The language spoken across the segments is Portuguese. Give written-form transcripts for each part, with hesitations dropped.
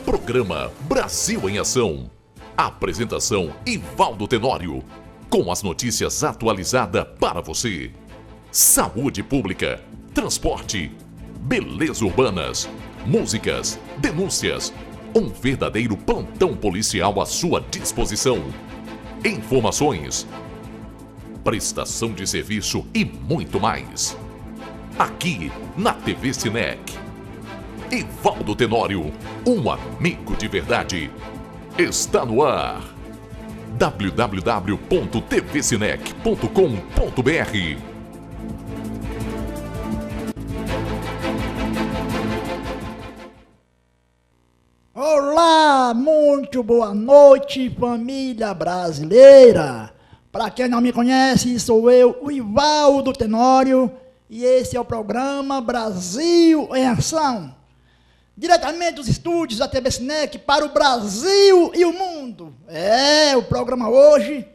Programa Brasil em Ação. Apresentação Ivaldo Tenório. Com as notícias atualizadas para você. Saúde pública, transporte, beleza urbanas, músicas, denúncias. Um verdadeiro plantão policial à sua disposição. Informações, prestação de serviço e muito mais. Aqui na TV Cinec. Ivaldo Tenório, um amigo de verdade. Está no ar. www.tvcinec.com.br. Olá, muito boa noite, família brasileira. Para quem não me conhece, sou eu, o Ivaldo Tenório, e esse é o programa Brasil em Ação. Diretamente dos estúdios da TV Cinec para o Brasil e o mundo. O programa hoje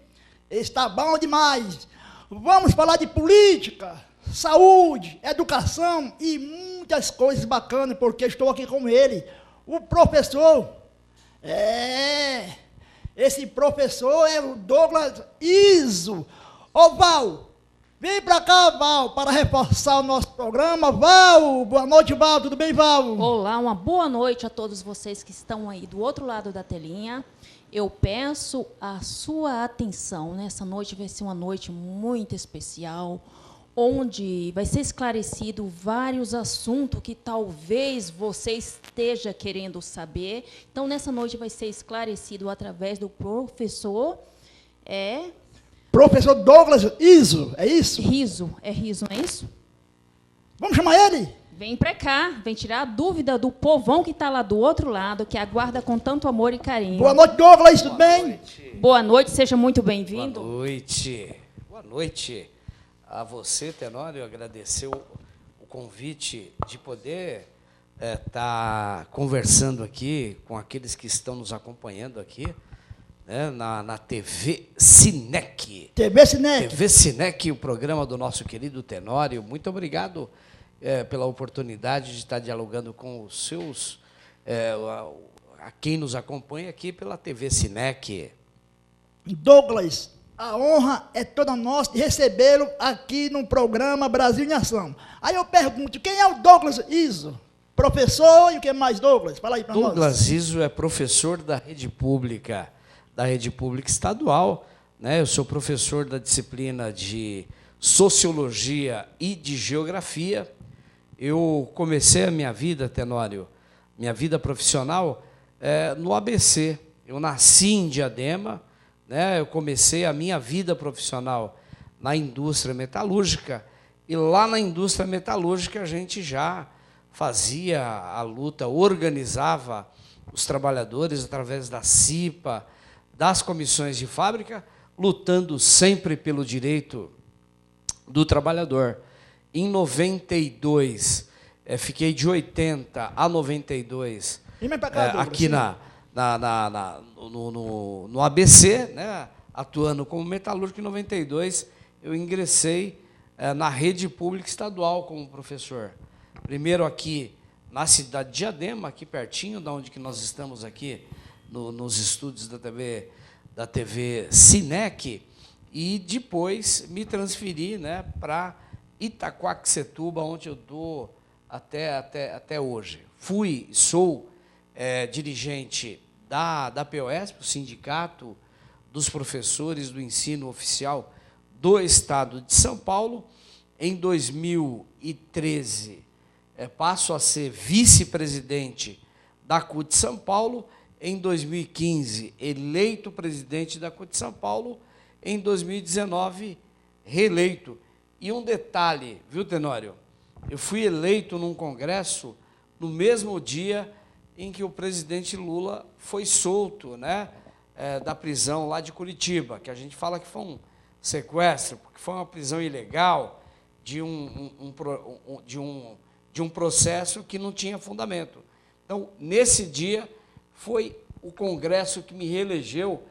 está bom demais. Vamos falar de política, saúde, educação e muitas coisas bacanas, porque estou aqui com ele, o professor. Esse professor é o Douglas Izzo. Ô Val, vem pra cá, Val, para reforçar o nosso programa. Val, boa noite, Val, tudo bem, Val? Olá, uma boa noite a todos vocês que estão aí do outro lado da telinha. Eu peço a sua atenção. Nessa noite vai ser uma noite muito especial, onde vai ser esclarecido vários assuntos que talvez você esteja querendo saber. Então, nessa noite vai ser esclarecido através do professor... Professor Douglas Izzo, é isso? Riso, não é isso? Vamos chamar ele? Vem para cá, vem tirar a dúvida do povão que está lá do outro lado, que aguarda com tanto amor e carinho. Boa noite, Douglas, tudo bem? Boa noite, seja muito bem-vindo. Boa noite. Boa noite a você, Tenório, agradecer o convite de poder estar conversando aqui com aqueles que estão nos acompanhando aqui, na TV Cinec. TV Cinec. TV Cinec, o programa do nosso querido Tenório. Muito obrigado pela oportunidade de estar dialogando com os seus, a quem nos acompanha aqui pela TV Cinec. Douglas, a honra é toda nossa de recebê-lo aqui no programa Brasil em Ação. Aí eu pergunto, quem é o Douglas Izzo? Professor e o que mais, Douglas? Fala aí para nós. Douglas Izzo é professor da rede pública estadual, né? Eu sou professor da disciplina de Sociologia e de Geografia. Eu comecei a minha vida, Tenório, minha vida profissional, no ABC. Eu nasci em Diadema, né? Eu comecei a minha vida profissional na indústria metalúrgica, e lá na indústria metalúrgica a gente já fazia a luta, organizava os trabalhadores através da CIPA, das comissões de fábrica, lutando sempre pelo direito do trabalhador. Em 92, fiquei de 80 a 92 aqui no ABC, né, atuando como metalúrgico. Em 92, eu ingressei na rede pública estadual como professor. Primeiro aqui na cidade de Diadema, aqui pertinho da onde que nós estamos aqui, nos estúdios da TV Cinec, e depois me transferi, né, para Itaquaquecetuba, onde eu estou até hoje. Sou dirigente da POSP, o Sindicato dos Professores do Ensino Oficial do Estado de São Paulo. Em 2013, passo a ser vice-presidente da CUT São Paulo. Em 2015, eleito presidente da CUT São Paulo. Em 2019, reeleito. E um detalhe, viu, Tenório? Eu fui eleito num congresso no mesmo dia em que o presidente Lula foi solto, né, da prisão lá de Curitiba, que a gente fala que foi um sequestro, porque foi uma prisão ilegal de um processo que não tinha fundamento. Então, nesse dia, foi o congresso que me reelegeu.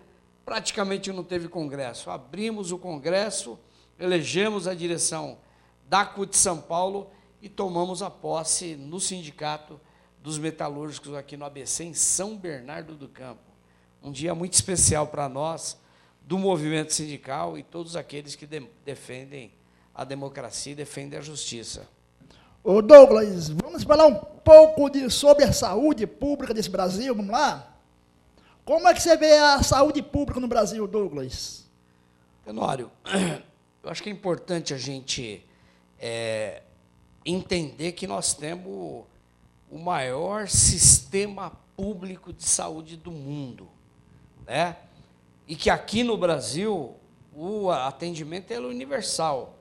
Praticamente não teve congresso. Abrimos o congresso, elegemos a direção da CUT São Paulo e tomamos a posse no sindicato dos metalúrgicos aqui no ABC, em São Bernardo do Campo. Um dia muito especial para nós, do movimento sindical e todos aqueles que defendem a democracia e defendem a justiça. Ô Douglas, vamos falar um pouco sobre a saúde pública desse Brasil, vamos lá? Como é que você vê a saúde pública no Brasil, Douglas? Tenório, eu acho que é importante a gente entender que nós temos o maior sistema público de saúde do mundo, né? E que aqui no Brasil o atendimento é universal,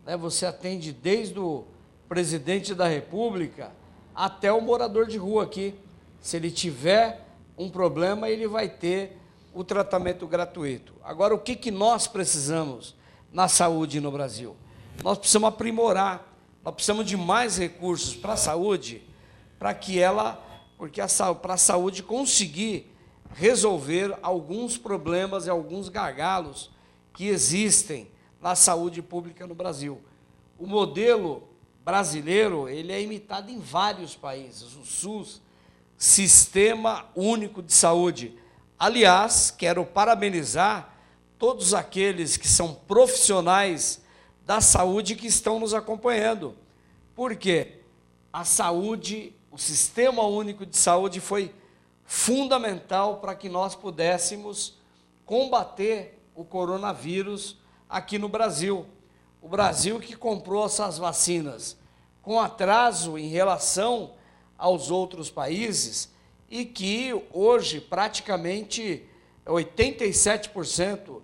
né? Você atende desde o presidente da República até o morador de rua aqui. Se ele tiver um problema, ele vai ter o tratamento gratuito. Agora, o que nós precisamos na saúde no Brasil? Nós precisamos aprimorar, nós precisamos de mais recursos para a saúde, porque para a saúde conseguir resolver alguns problemas e alguns gargalos que existem na saúde pública no Brasil. O modelo brasileiro, ele é imitado em vários países, o SUS, Sistema Único de Saúde. Aliás, quero parabenizar todos aqueles que são profissionais da saúde que estão nos acompanhando, porque a saúde, o Sistema Único de Saúde foi fundamental para que nós pudéssemos combater o coronavírus aqui no Brasil. O Brasil que comprou essas vacinas com atraso em relação aos outros países e que hoje praticamente 87%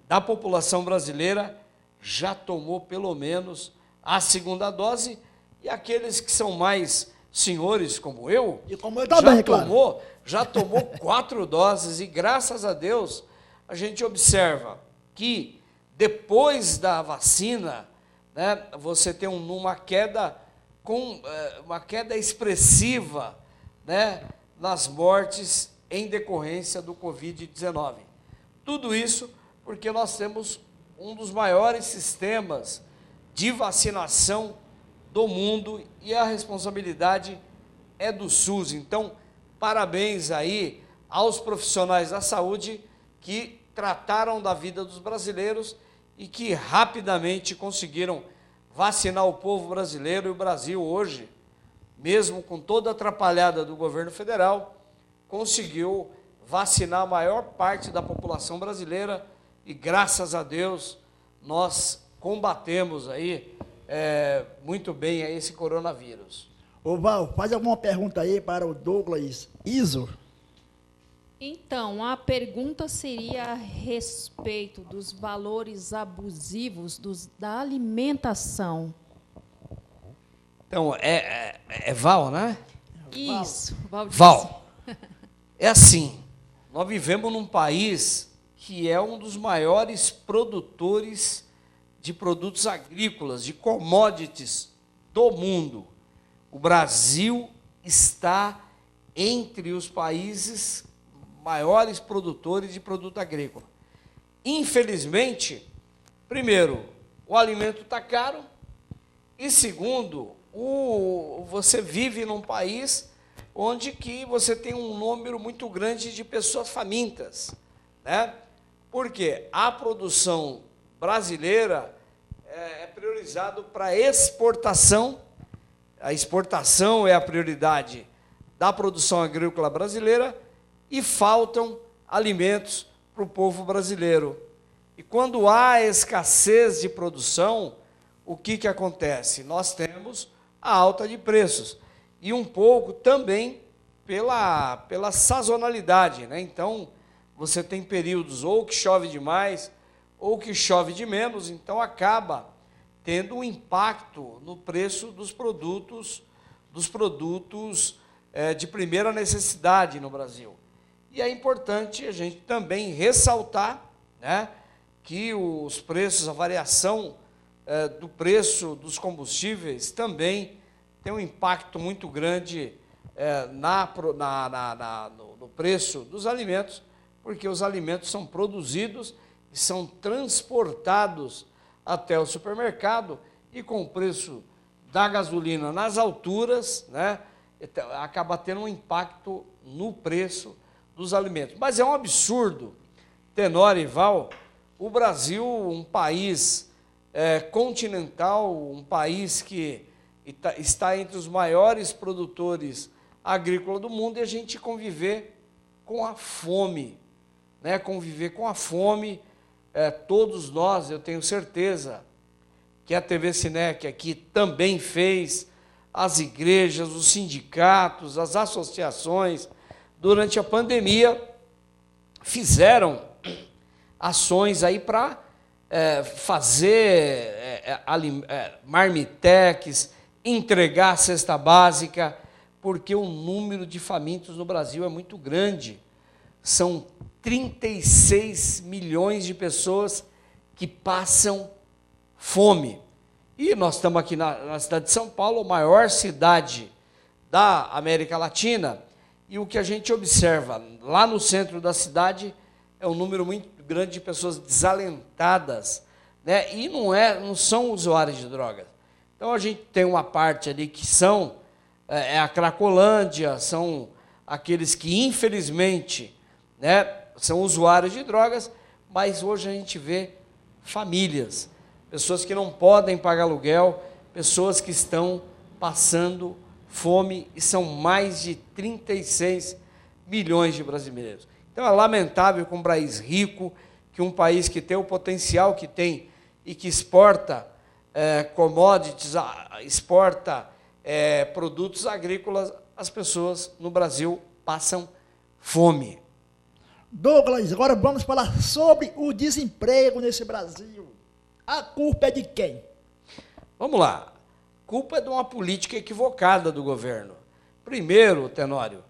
da população brasileira já tomou pelo menos a segunda dose, e aqueles que são mais senhores como eu, e como eu também, claro, já tomou 4 doses, e graças a Deus a gente observa que depois da vacina, né, você tem uma queda expressiva, né, nas mortes em decorrência do Covid-19. Tudo isso porque nós temos um dos maiores sistemas de vacinação do mundo e a responsabilidade é do SUS. Então, parabéns aí aos profissionais da saúde que trataram da vida dos brasileiros e que rapidamente conseguiram vacinar o povo brasileiro. E o Brasil hoje, mesmo com toda a atrapalhada do governo federal, conseguiu vacinar a maior parte da população brasileira e, graças a Deus, nós combatemos aí muito bem aí esse coronavírus. Ô Val, faz alguma pergunta aí para o Douglas Iso. Então, a pergunta seria a respeito dos valores abusivos da alimentação. Então, Val, né? Isso, Val. É assim, nós vivemos num país que é um dos maiores produtores de produtos agrícolas, de commodities do mundo. O Brasil está entre os países maiores produtores de produto agrícola. Infelizmente, primeiro, o alimento está caro, e segundo, você vive num país onde que você tem um número muito grande de pessoas famintas, né? Porque a produção brasileira é priorizado para exportação. A exportação é a prioridade da produção agrícola brasileira e faltam alimentos para o povo brasileiro. E quando há escassez de produção, o que acontece? Nós temos a alta de preços e um pouco também pela sazonalidade, né? Então, você tem períodos ou que chove demais ou que chove de menos, então acaba tendo um impacto no preço dos produtos de primeira necessidade no Brasil. E é importante a gente também ressaltar, né, que os preços, a variação do preço dos combustíveis também tem um impacto muito grande no preço dos alimentos, porque os alimentos são produzidos e são transportados até o supermercado, e com o preço da gasolina nas alturas, né, acaba tendo um impacto no preço dos alimentos. Mas é um absurdo, Tenório e Val, o Brasil, um país continental, um país que está entre os maiores produtores agrícolas do mundo, e a gente conviver com a fome, né? Conviver com a fome, todos nós, eu tenho certeza que a TV Sinec aqui também fez, as igrejas, os sindicatos, as associações, durante a pandemia, fizeram ações aí para fazer marmitex, entregar a cesta básica, porque o número de famintos no Brasil é muito grande. São 36 milhões de pessoas que passam fome. E nós estamos aqui na cidade de São Paulo, a maior cidade da América Latina, e o que a gente observa lá no centro da cidade é um número muito grande de pessoas desalentadas, né? E não são usuários de drogas. Então a gente tem uma parte ali que são a Cracolândia, são aqueles que infelizmente, né, são usuários de drogas, mas hoje a gente vê famílias, pessoas que não podem pagar aluguel, pessoas que estão passando fome, e são mais de 36 milhões de brasileiros. Então é lamentável que um país rico, que um país que tem o potencial que tem e que exporta commodities, exporta produtos agrícolas, as pessoas no Brasil passam fome. Douglas, agora vamos falar sobre o desemprego nesse Brasil. A culpa é de quem? Vamos lá. A culpa é de uma política equivocada do governo. Primeiro, Tenório,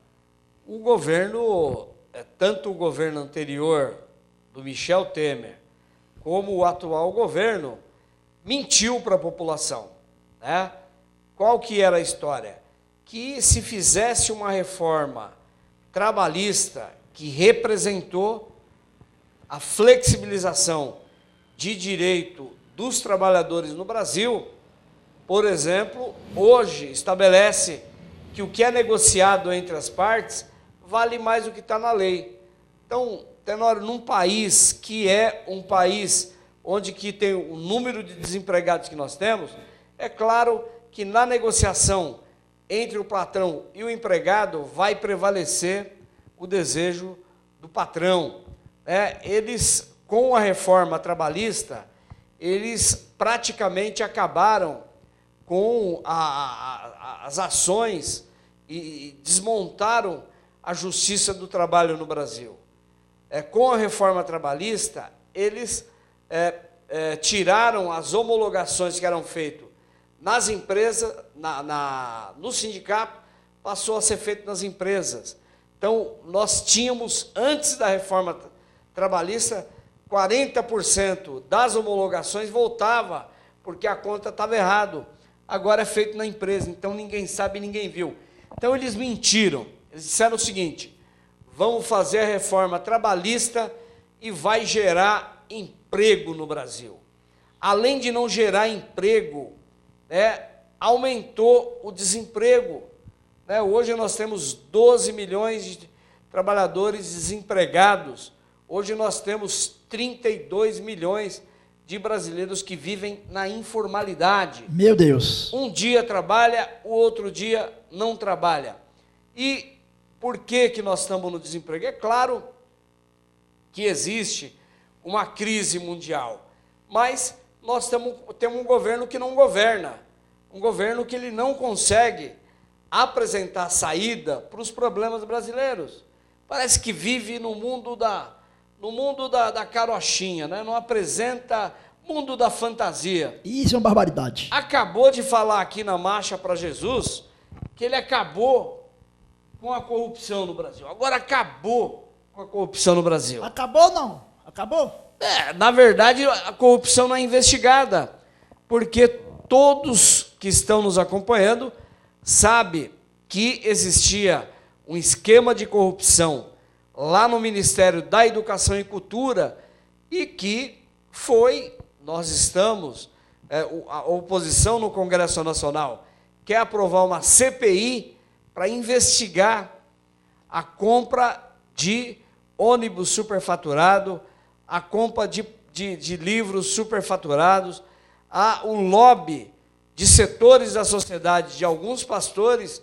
o governo, tanto o governo anterior, do Michel Temer, como o atual governo, mentiu para a população, né? Qual que era a história? Que se fizesse uma reforma trabalhista que representou a flexibilização de direito dos trabalhadores no Brasil, por exemplo, hoje estabelece que o que é negociado entre as partes vale mais do que está na lei. Então, Tenório, num país que é um país onde que tem o número de desempregados que nós temos, é claro que na negociação entre o patrão e o empregado vai prevalecer o desejo do patrão. Eles, com a reforma trabalhista, eles praticamente acabaram com as ações e desmontaram a justiça do trabalho no Brasil. Com a reforma trabalhista, eles tiraram as homologações que eram feitas nas empresas, no sindicato, passou a ser feito nas empresas. Então, nós tínhamos, antes da reforma trabalhista, 40% das homologações voltava, porque a conta estava errada. Agora é feito na empresa, então ninguém sabe, ninguém viu. Então, eles mentiram. Eles disseram o seguinte: vamos fazer a reforma trabalhista e vai gerar emprego no Brasil. Além de não gerar emprego, aumentou o desemprego. Hoje nós temos 12 milhões de trabalhadores desempregados. Hoje nós temos 32 milhões de brasileiros que vivem na informalidade. Meu Deus! Um dia trabalha, o outro dia não trabalha. E por que nós estamos no desemprego? É claro que existe uma crise mundial, mas nós temos um governo que não governa, um governo que ele não consegue apresentar saída para os problemas brasileiros. Parece que vive no mundo da carochinha, né? Não apresenta mundo da fantasia. Isso é uma barbaridade. Acabou de falar aqui na Marcha para Jesus que ele acabou com a corrupção no Brasil. Agora acabou com a corrupção no Brasil. Acabou não? Acabou? Na verdade, a corrupção não é investigada, porque todos que estão nos acompanhando sabem que existia um esquema de corrupção lá no Ministério da Educação e Cultura e que nós estamos, a oposição no Congresso Nacional quer aprovar uma CPI para investigar a compra de ônibus superfaturado, a compra de livros superfaturados, o lobby de setores da sociedade, de alguns pastores,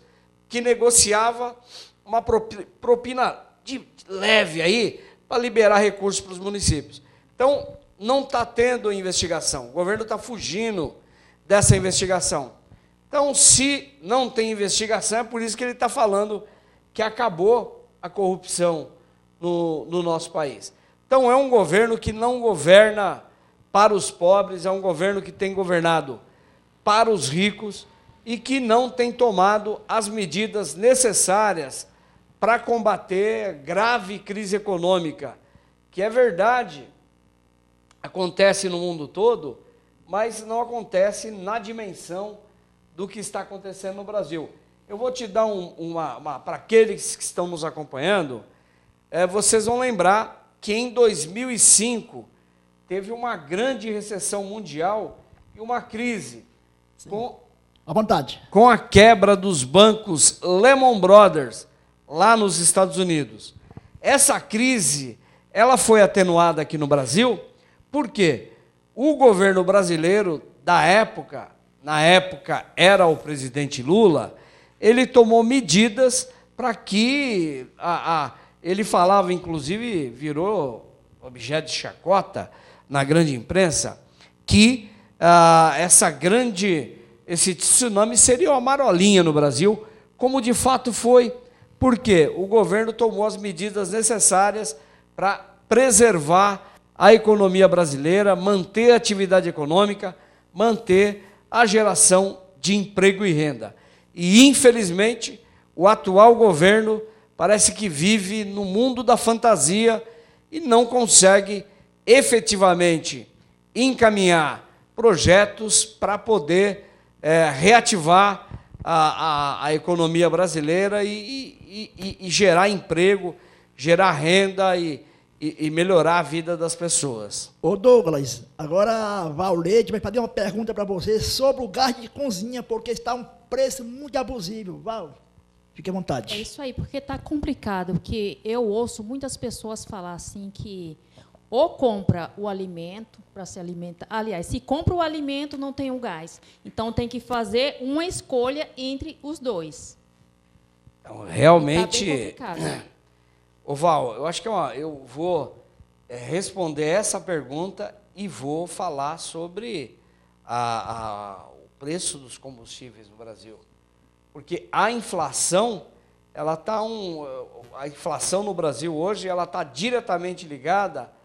que negociava uma propina leve aí para liberar recursos para os municípios. Então, não está tendo investigação. O governo está fugindo dessa investigação. Então, se não tem investigação, é por isso que ele está falando que acabou a corrupção no nosso país. Então, é um governo que não governa para os pobres, é um governo que tem governado para os ricos e que não tem tomado as medidas necessárias para combater a grave crise econômica, que é verdade, acontece no mundo todo, mas não acontece na dimensão do que está acontecendo no Brasil. Eu vou te dar para aqueles que estão nos acompanhando, vocês vão lembrar que em 2005 teve uma grande recessão mundial e uma crise à vontade, com a quebra dos bancos Lehman Brothers lá nos Estados Unidos. Essa crise, ela foi atenuada aqui no Brasil, porque o governo brasileiro da época, na época era o presidente Lula, ele tomou medidas para que ele falava, inclusive, virou objeto de chacota na grande imprensa, que esse tsunami seria uma marolinha no Brasil, como de fato foi, porque o governo tomou as medidas necessárias para preservar a economia brasileira, manter a atividade econômica, manter a geração de emprego e renda. E, infelizmente, o atual governo parece que vive no mundo da fantasia e não consegue efetivamente encaminhar projetos para poder reativar a economia brasileira e gerar emprego, gerar renda e melhorar a vida das pessoas. Ô Douglas, agora a Valete vai fazer uma pergunta para você sobre o gás de cozinha, porque está um preço muito abusivo. Val, fique à vontade. É isso aí, porque está complicado, porque eu ouço muitas pessoas falar assim que ou compra o alimento para se alimentar. Aliás, se compra o alimento, não tem o gás. Então, tem que fazer uma escolha entre os dois. Então, realmente... Tá bem complicado. Ô Val, eu acho que eu vou responder essa pergunta e vou falar sobre o preço dos combustíveis no Brasil. Porque a inflação, a inflação no Brasil hoje, ela está diretamente ligada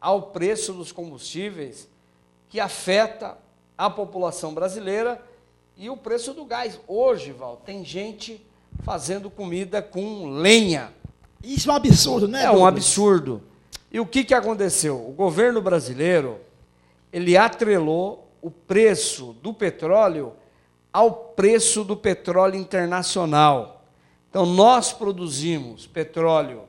ao preço dos combustíveis, que afeta a população brasileira, e o preço do gás. Hoje, Val, tem gente fazendo comida com lenha. Isso é um absurdo, né, Douglas? É um absurdo. E o que aconteceu? O governo brasileiro, ele atrelou o preço do petróleo ao preço do petróleo internacional. Então, nós produzimos petróleo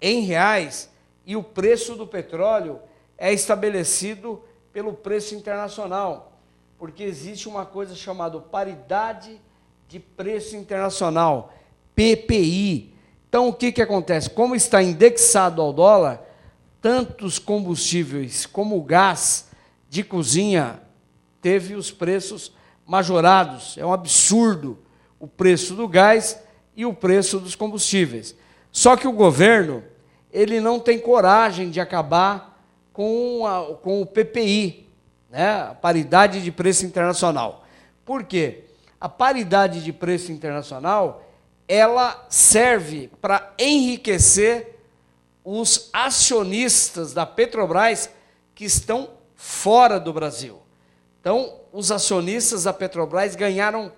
em reais e o preço do petróleo é estabelecido pelo preço internacional, porque existe uma coisa chamada paridade de preço internacional, PPI. Então, o que acontece? Como está indexado ao dólar, tanto os combustíveis como o gás de cozinha teve os preços majorados. É um absurdo o preço do gás e o preço dos combustíveis. Só que o governo, ele não tem coragem de acabar com o PPI, né? A paridade de preço internacional. Por quê? A paridade de preço internacional, ela serve para enriquecer os acionistas da Petrobras que estão fora do Brasil. Então, os acionistas da Petrobras ganharam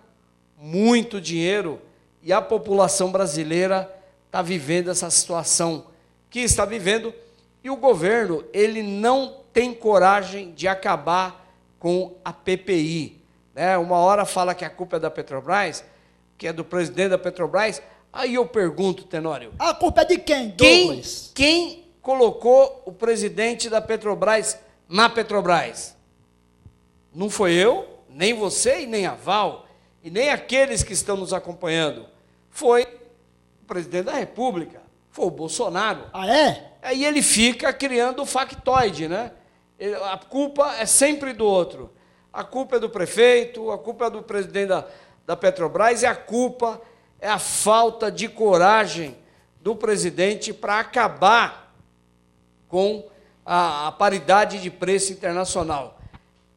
muito dinheiro e a população brasileira está vivendo essa situação que está vivendo, e o governo, ele não tem coragem de acabar com a PPI. Né? Uma hora fala que a culpa é da Petrobras, que é do presidente da Petrobras. Aí eu pergunto, Tenório, a culpa é de quem, Douglas? Quem colocou o presidente da Petrobras na Petrobras? Não foi eu, nem você e nem a Val, e nem aqueles que estão nos acompanhando. foi o presidente da República, foi o Bolsonaro. Ah, é? Aí ele fica criando o factoide, né? A culpa é sempre do outro. A culpa é do prefeito, a culpa é do presidente da Petrobras, e a culpa é a falta de coragem do presidente para acabar com a paridade de preço internacional.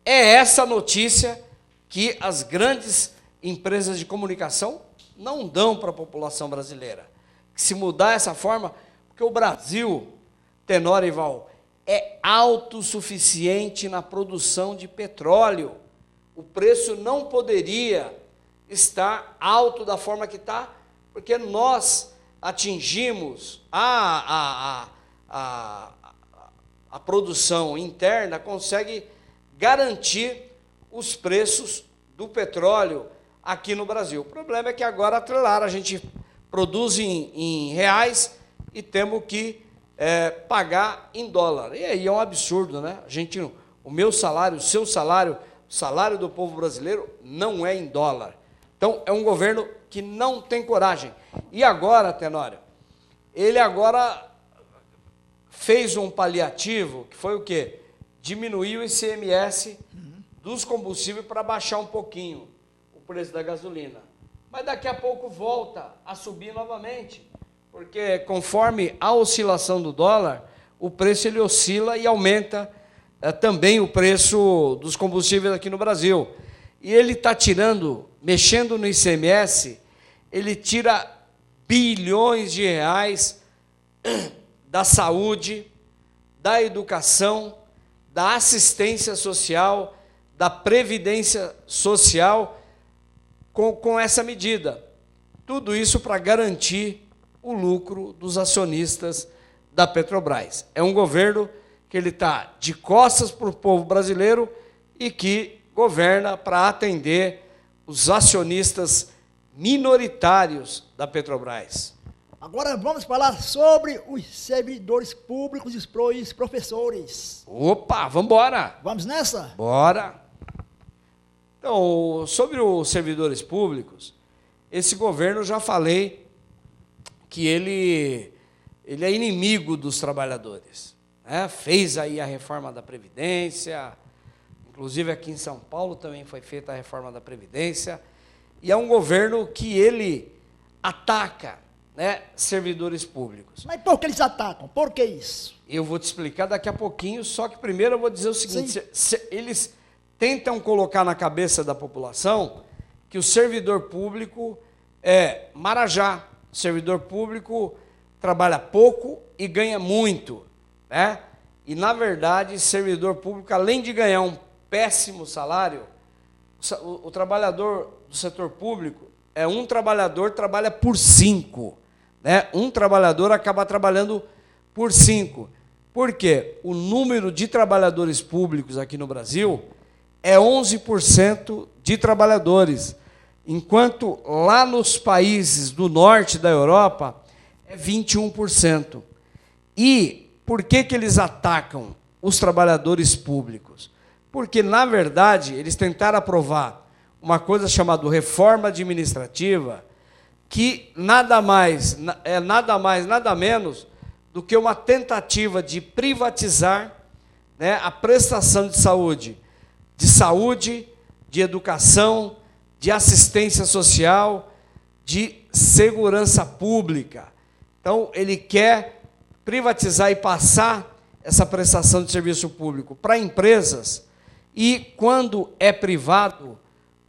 É essa notícia que as grandes empresas de comunicação não dão para a população brasileira. Que se mudar essa forma, porque o Brasil, Tenório e Val, é autossuficiente na produção de petróleo. O preço não poderia estar alto da forma que está, porque nós atingimos a produção interna, consegue garantir os preços do petróleo aqui no Brasil. O problema é que agora atrelaram, a gente produz em reais e temos que pagar em dólar. E aí é um absurdo, né? O meu salário, o seu salário, o salário do povo brasileiro não é em dólar. Então, é um governo que não tem coragem. E agora, Tenório, ele agora fez um paliativo, que foi o quê? Diminuir o ICMS dos combustíveis para baixar um pouquinho o preço da gasolina. Mas daqui a pouco volta a subir novamente, porque conforme a oscilação do dólar, o preço ele oscila e aumenta também o preço dos combustíveis aqui no Brasil. E ele está mexendo no ICMS, ele tira bilhões de reais da saúde, da educação, da assistência social, da previdência social, com essa medida. Tudo isso para garantir o lucro dos acionistas da Petrobras. É um governo que ele está de costas para o povo brasileiro e que governa para atender os acionistas minoritários da Petrobras. Agora vamos falar sobre os servidores públicos e os professores. Opa, vamos embora. Vamos nessa? Bora. Então, sobre os servidores públicos, esse governo, já falei que ele é inimigo dos trabalhadores, né? Fez aí a reforma da Previdência, inclusive aqui em São Paulo também foi feita a reforma da Previdência, e é um governo que ele ataca, né, servidores públicos. Mas por que eles atacam? Por que isso? Eu vou te explicar daqui a pouquinho, só que primeiro eu vou dizer o seguinte, eles tentam colocar na cabeça da população que o servidor público é marajá, o servidor público trabalha pouco e ganha muito, né? E, na verdade, servidor público, além de ganhar um péssimo salário, o trabalhador do setor público um trabalhador trabalha por 5, né? Um trabalhador acaba trabalhando por 5. Por quê? O número de trabalhadores públicos aqui no Brasil é 11% de trabalhadores, enquanto lá nos países do norte da Europa é 21%. E por que eles atacam os trabalhadores públicos? Porque, na verdade, eles tentaram aprovar uma coisa chamada reforma administrativa, que nada mais, nada menos do que uma tentativa de privatizar, né, a prestação de saúde, de educação, de assistência social, de segurança pública. Então, ele quer privatizar e passar essa prestação de serviço público para empresas, e quando é privado,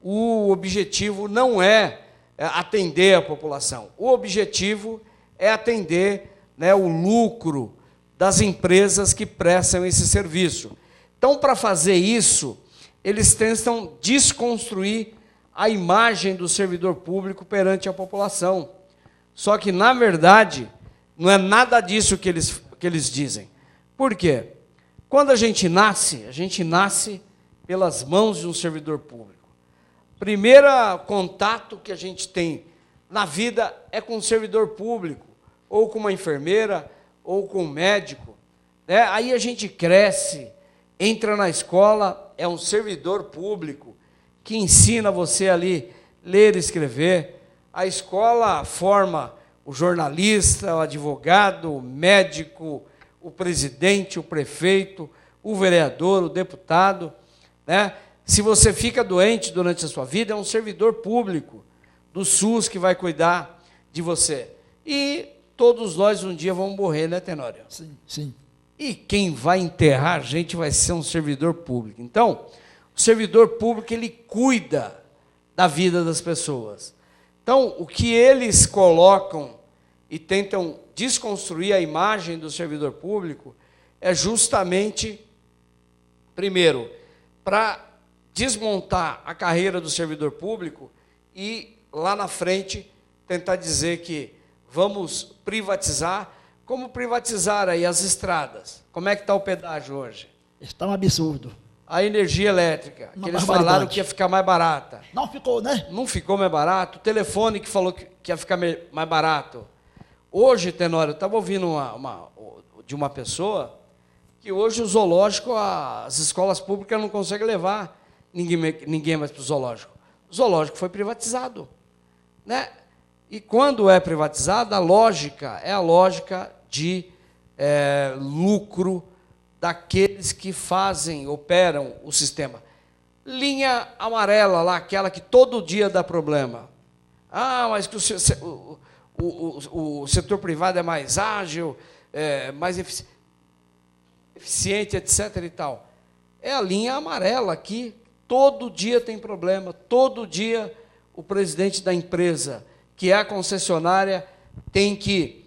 o objetivo não é atender a população. O objetivo é atender, né, o lucro das empresas que prestam esse serviço. Então, para fazer isso, eles tentam desconstruir a imagem do servidor público perante a população. Só que, na verdade, não é nada disso que eles dizem. Por quê? Quando a gente nasce pelas mãos de um servidor público. Primeiro contato que a gente tem na vida é com um servidor público, ou com uma enfermeira, ou com um médico, né? Aí a gente cresce, entra na escola, é um servidor público que ensina você ali ler e escrever, A escola forma o jornalista, o advogado, o médico, o presidente, o prefeito, o vereador, o deputado, né? Se você fica doente durante a sua vida, é um servidor público do SUS que vai cuidar de você. E todos nós um dia vamos morrer, né, Tenório? Sim, sim. E quem vai enterrar a gente vai ser um servidor público. Então, o servidor público, ele cuida da vida das pessoas. Então, o que eles colocam e tentam desconstruir a imagem do servidor público é justamente, primeiro, para desmontar a carreira do servidor público e, lá na frente, tentar dizer que vamos privatizar. Como privatizar aí as estradas? Como é que está o pedágio hoje? Está um absurdo. A energia elétrica, que eles barbaridade. falaram que ia ficar mais barata. Não ficou, né? Não ficou mais barato. O telefone que falou que ia ficar mais barato. Hoje, Tenório, eu estava ouvindo de uma pessoa que hoje o zoológico, as escolas públicas não conseguem levar ninguém mais para o zoológico. O zoológico foi privatizado, né? E quando é privatizado, a lógica é a lógica de lucro daqueles que operam o sistema. Linha amarela lá, aquela que todo dia dá problema. Ah, mas que o setor privado é mais ágil, mais eficiente, etc. e tal. É a linha amarela aqui, todo dia tem problema, todo dia o presidente da empresa, que é a concessionária, tem que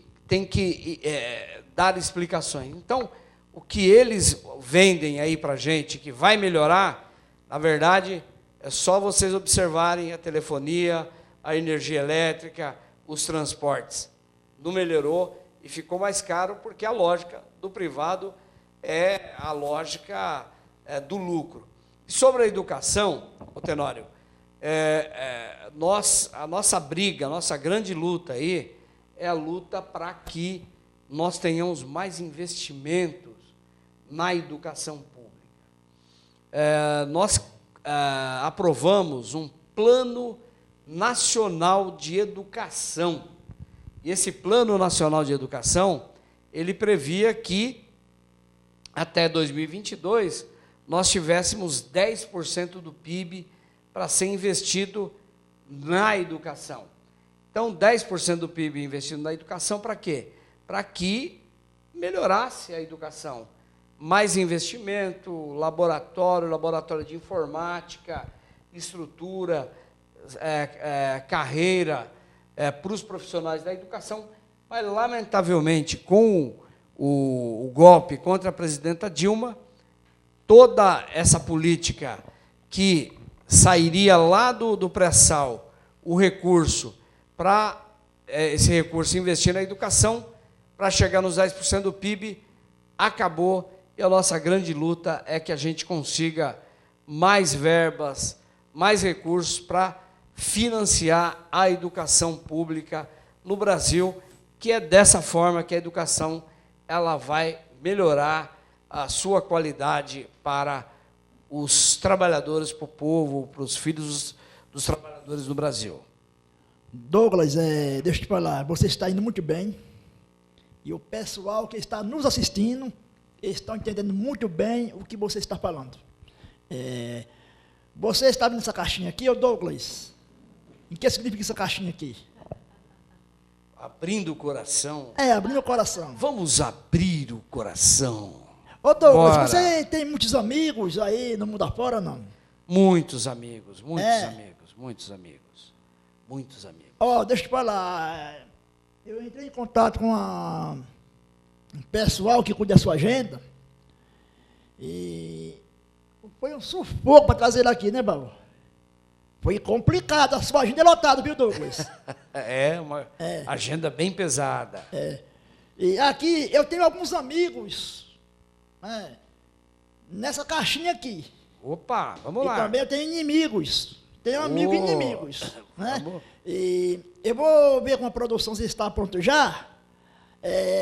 dar explicações. Então, o que eles vendem aí para a gente, que vai melhorar, na verdade, é só vocês observarem a telefonia, a energia elétrica, os transportes. Não melhorou e ficou mais caro, porque a lógica do privado é a lógica do lucro. E sobre a educação, Tenório, a nossa briga, a nossa grande luta aí, é a luta para que nós tenhamos mais investimentos na educação pública. Nós aprovamos um Plano Nacional de Educação. E esse Plano Nacional de Educação, ele previa que, até 2022, nós tivéssemos 10% do PIB para ser investido na educação. Então, 10% do PIB investido na educação, para quê? Para que melhorasse a educação. Mais investimento, laboratório de informática, estrutura, carreira para os profissionais da educação. Mas, lamentavelmente, com o golpe contra a presidenta Dilma, toda essa política que sairia lá do pré-sal, o recurso, para esse recurso investir na educação, para chegar nos 10% do PIB, acabou. E a nossa grande luta é que a gente consiga mais verbas, mais recursos para financiar a educação pública no Brasil, que é dessa forma que a educação ela vai melhorar a sua qualidade para os trabalhadores, para o povo, para os filhos dos trabalhadores do Brasil. Douglas, deixa eu te falar, você está indo muito bem, e o pessoal que está nos assistindo estão entendendo muito bem o que você está falando. Você está vendo essa caixinha aqui, ô Douglas? Em que significa essa caixinha aqui? Abrindo o coração. Abrindo o coração. Vamos abrir o coração. Ô Douglas, Bora. você tem muitos amigos aí no mundo afora, não? Muitos amigos, muitos amigos. Deixa eu te falar, eu entrei em contato com um pessoal que cuida da sua agenda, e foi um sufoco para trazer ele aqui, né, Baú? Foi complicado, a sua agenda é lotada, viu, Douglas? Uma agenda bem pesada. E aqui eu tenho alguns amigos, nessa caixinha aqui. Opa, vamos lá. E também eu tenho inimigos. Tenho amigos e inimigos. Né? E eu vou ver com a produção se está pronto já.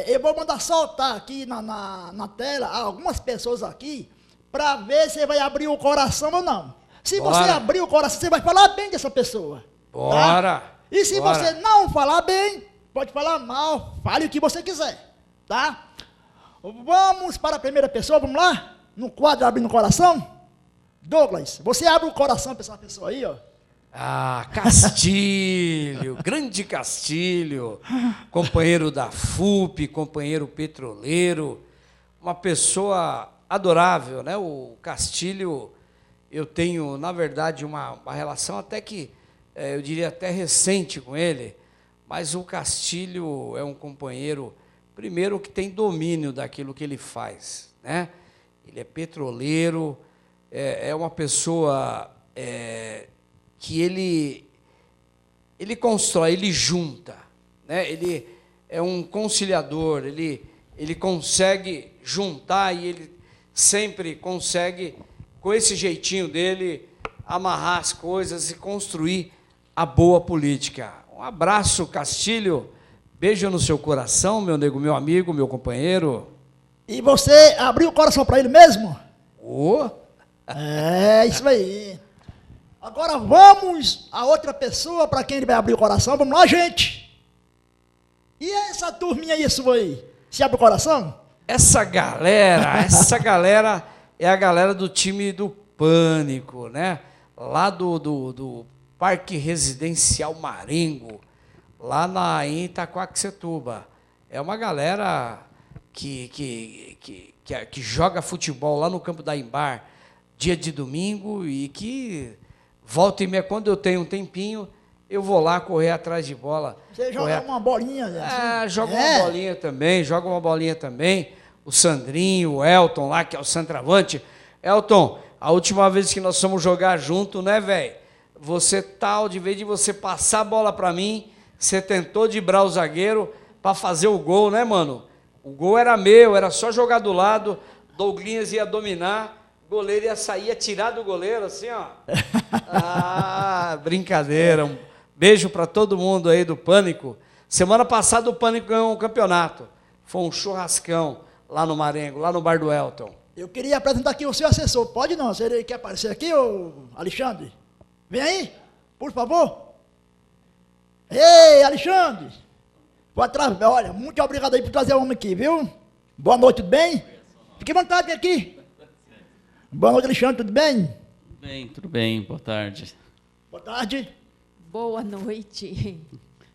Eu vou mandar soltar aqui na tela algumas pessoas aqui para ver se vai abrir o coração ou não. Se Bora. você abrir o coração, você vai falar bem dessa pessoa. Bora! Tá? E se Bora. você não falar bem, pode falar mal, fale o que você quiser, tá? Vamos para a primeira pessoa, vamos lá? No quadro Abrindo o Coração. Douglas, você abre o coração para essa pessoa aí, ó. Ah, Castilho, grande Castilho, companheiro da FUP, companheiro petroleiro, uma pessoa adorável, né? O Castilho, eu tenho, na verdade, uma relação até que, eu diria até recente com ele, mas o Castilho é um companheiro, primeiro, que tem domínio daquilo que ele faz, né? Ele é petroleiro, é uma pessoa que ele constrói, ele junta, né? Ele é um conciliador, ele consegue juntar e ele sempre consegue, com esse jeitinho dele, amarrar as coisas e construir a boa política. Um abraço, Castilho, beijo no seu coração, meu nego, meu amigo, meu companheiro. E você abriu o coração para ele mesmo? Oh. É, isso aí. Agora vamos a outra pessoa para quem ele vai abrir o coração. Vamos lá, gente. E essa turminha aí sua aí? Se abre o coração? Essa galera é a galera do time do Pânico, né? Lá do Parque Residencial Marengo, lá em Itaquaquecetuba. É uma galera que joga futebol lá no Campo da Embar, dia de domingo, e que volta e meia, quando eu tenho um tempinho, eu vou lá correr atrás de bola. Você joga uma bolinha? Assim. Joga uma bolinha também. O Sandrinho, o Elton lá, que é o centroavante. Elton, a última vez que nós fomos jogar junto, né, velho? Você de vez de você passar a bola para mim, você tentou driblar o zagueiro para fazer o gol, né, mano? O gol era meu, era só jogar do lado, Douglinhas ia dominar, o goleiro ia sair, ia tirar do goleiro, assim, ó. Ah, brincadeira. Um beijo para todo mundo aí do Pânico. Semana passada o Pânico ganhou um campeonato. Foi um churrascão lá no Marengo, lá no bar do Elton. Eu queria apresentar aqui o seu assessor. Pode não? Você quer aparecer aqui, ô Alexandre? Vem aí, por favor. Ei, Alexandre. Vou atrás. Olha, muito obrigado aí por trazer o homem aqui, viu? Boa noite, tudo bem? Fique à vontade, vem aqui. Boa noite, Alexandre, tudo bem? Tudo bem, boa tarde. Boa tarde. Boa noite.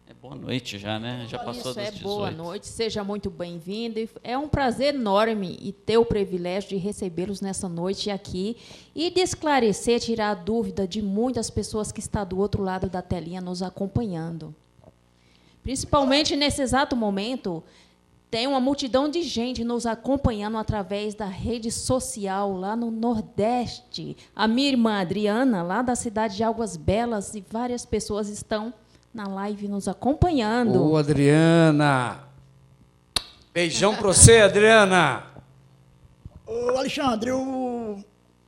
É boa noite já, né? Já passou das 18. Boa noite, seja muito bem-vindo. É um prazer enorme e ter o privilégio de recebê-los nessa noite aqui e de esclarecer, tirar a dúvida de muitas pessoas que estão do outro lado da telinha nos acompanhando. Principalmente nesse exato momento, tem uma multidão de gente nos acompanhando através da rede social lá no Nordeste. A minha irmã Adriana, lá da cidade de Águas Belas, e várias pessoas estão na live nos acompanhando. Ô, Adriana! Beijão pra você, Adriana! Ô, Alexandre, o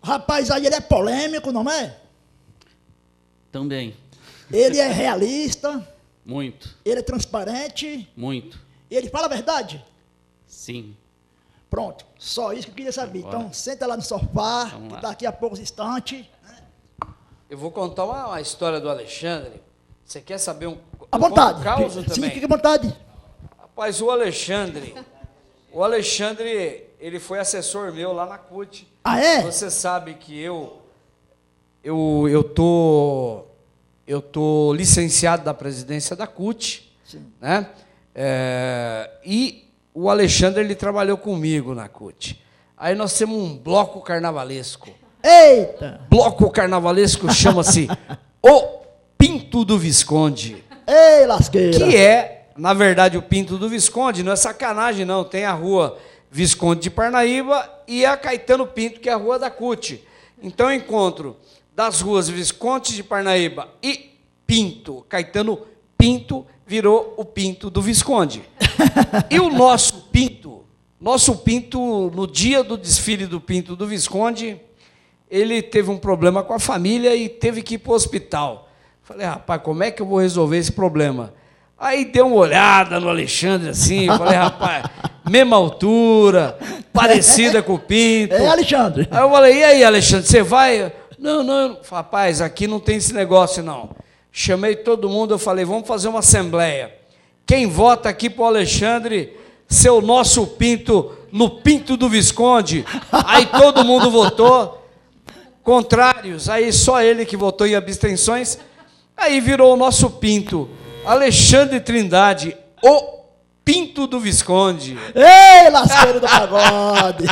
rapaz aí, ele é polêmico, não é? Também. Ele é realista, Muito, ele é transparente, muito. ele fala a verdade? Sim. Pronto, só isso que eu queria saber. Bora. Então, senta lá no sofá, Vamos lá. daqui a poucos instantes. Eu vou contar uma história do Alexandre. Você quer saber À vontade. Causo Sim, também? fique à vontade. Rapaz, o Alexandre, ele foi assessor meu lá na CUT. Ah, é? Você sabe que eu tô licenciado da presidência da CUT, Sim. né? E o Alexandre, ele trabalhou comigo na CUT. Aí nós temos um bloco carnavalesco. Eita! Bloco carnavalesco chama-se O Pinto do Visconde. Ei, lasqueira! Que é, na verdade, o Pinto do Visconde, não é sacanagem, não. Tem a rua Visconde de Parnaíba e a Caetano Pinto, que é a rua da CUT. Então, eu encontro das ruas Visconde de Parnaíba e Pinto, Caetano Pinto, virou o Pinto do Visconde. E o nosso Pinto, no dia do desfile do Pinto do Visconde, ele teve um problema com a família e teve que ir para o hospital. Falei, rapaz, como é que eu vou resolver esse problema? Aí dei uma olhada no Alexandre assim, falei, rapaz, mesma altura, parecida com o Pinto. É, Alexandre. Aí eu falei, e aí, Alexandre, você vai? Não, rapaz, aqui não tem esse negócio, não. chamei todo mundo, eu falei, vamos fazer uma assembleia. Quem vota aqui para o Alexandre ser o nosso Pinto, no Pinto do Visconde? Aí todo mundo votou. Contrários, aí só ele que votou em abstenções. Aí virou o nosso Pinto, Alexandre Trindade, o Pinto do Visconde. Ei, lasqueiro do pagode!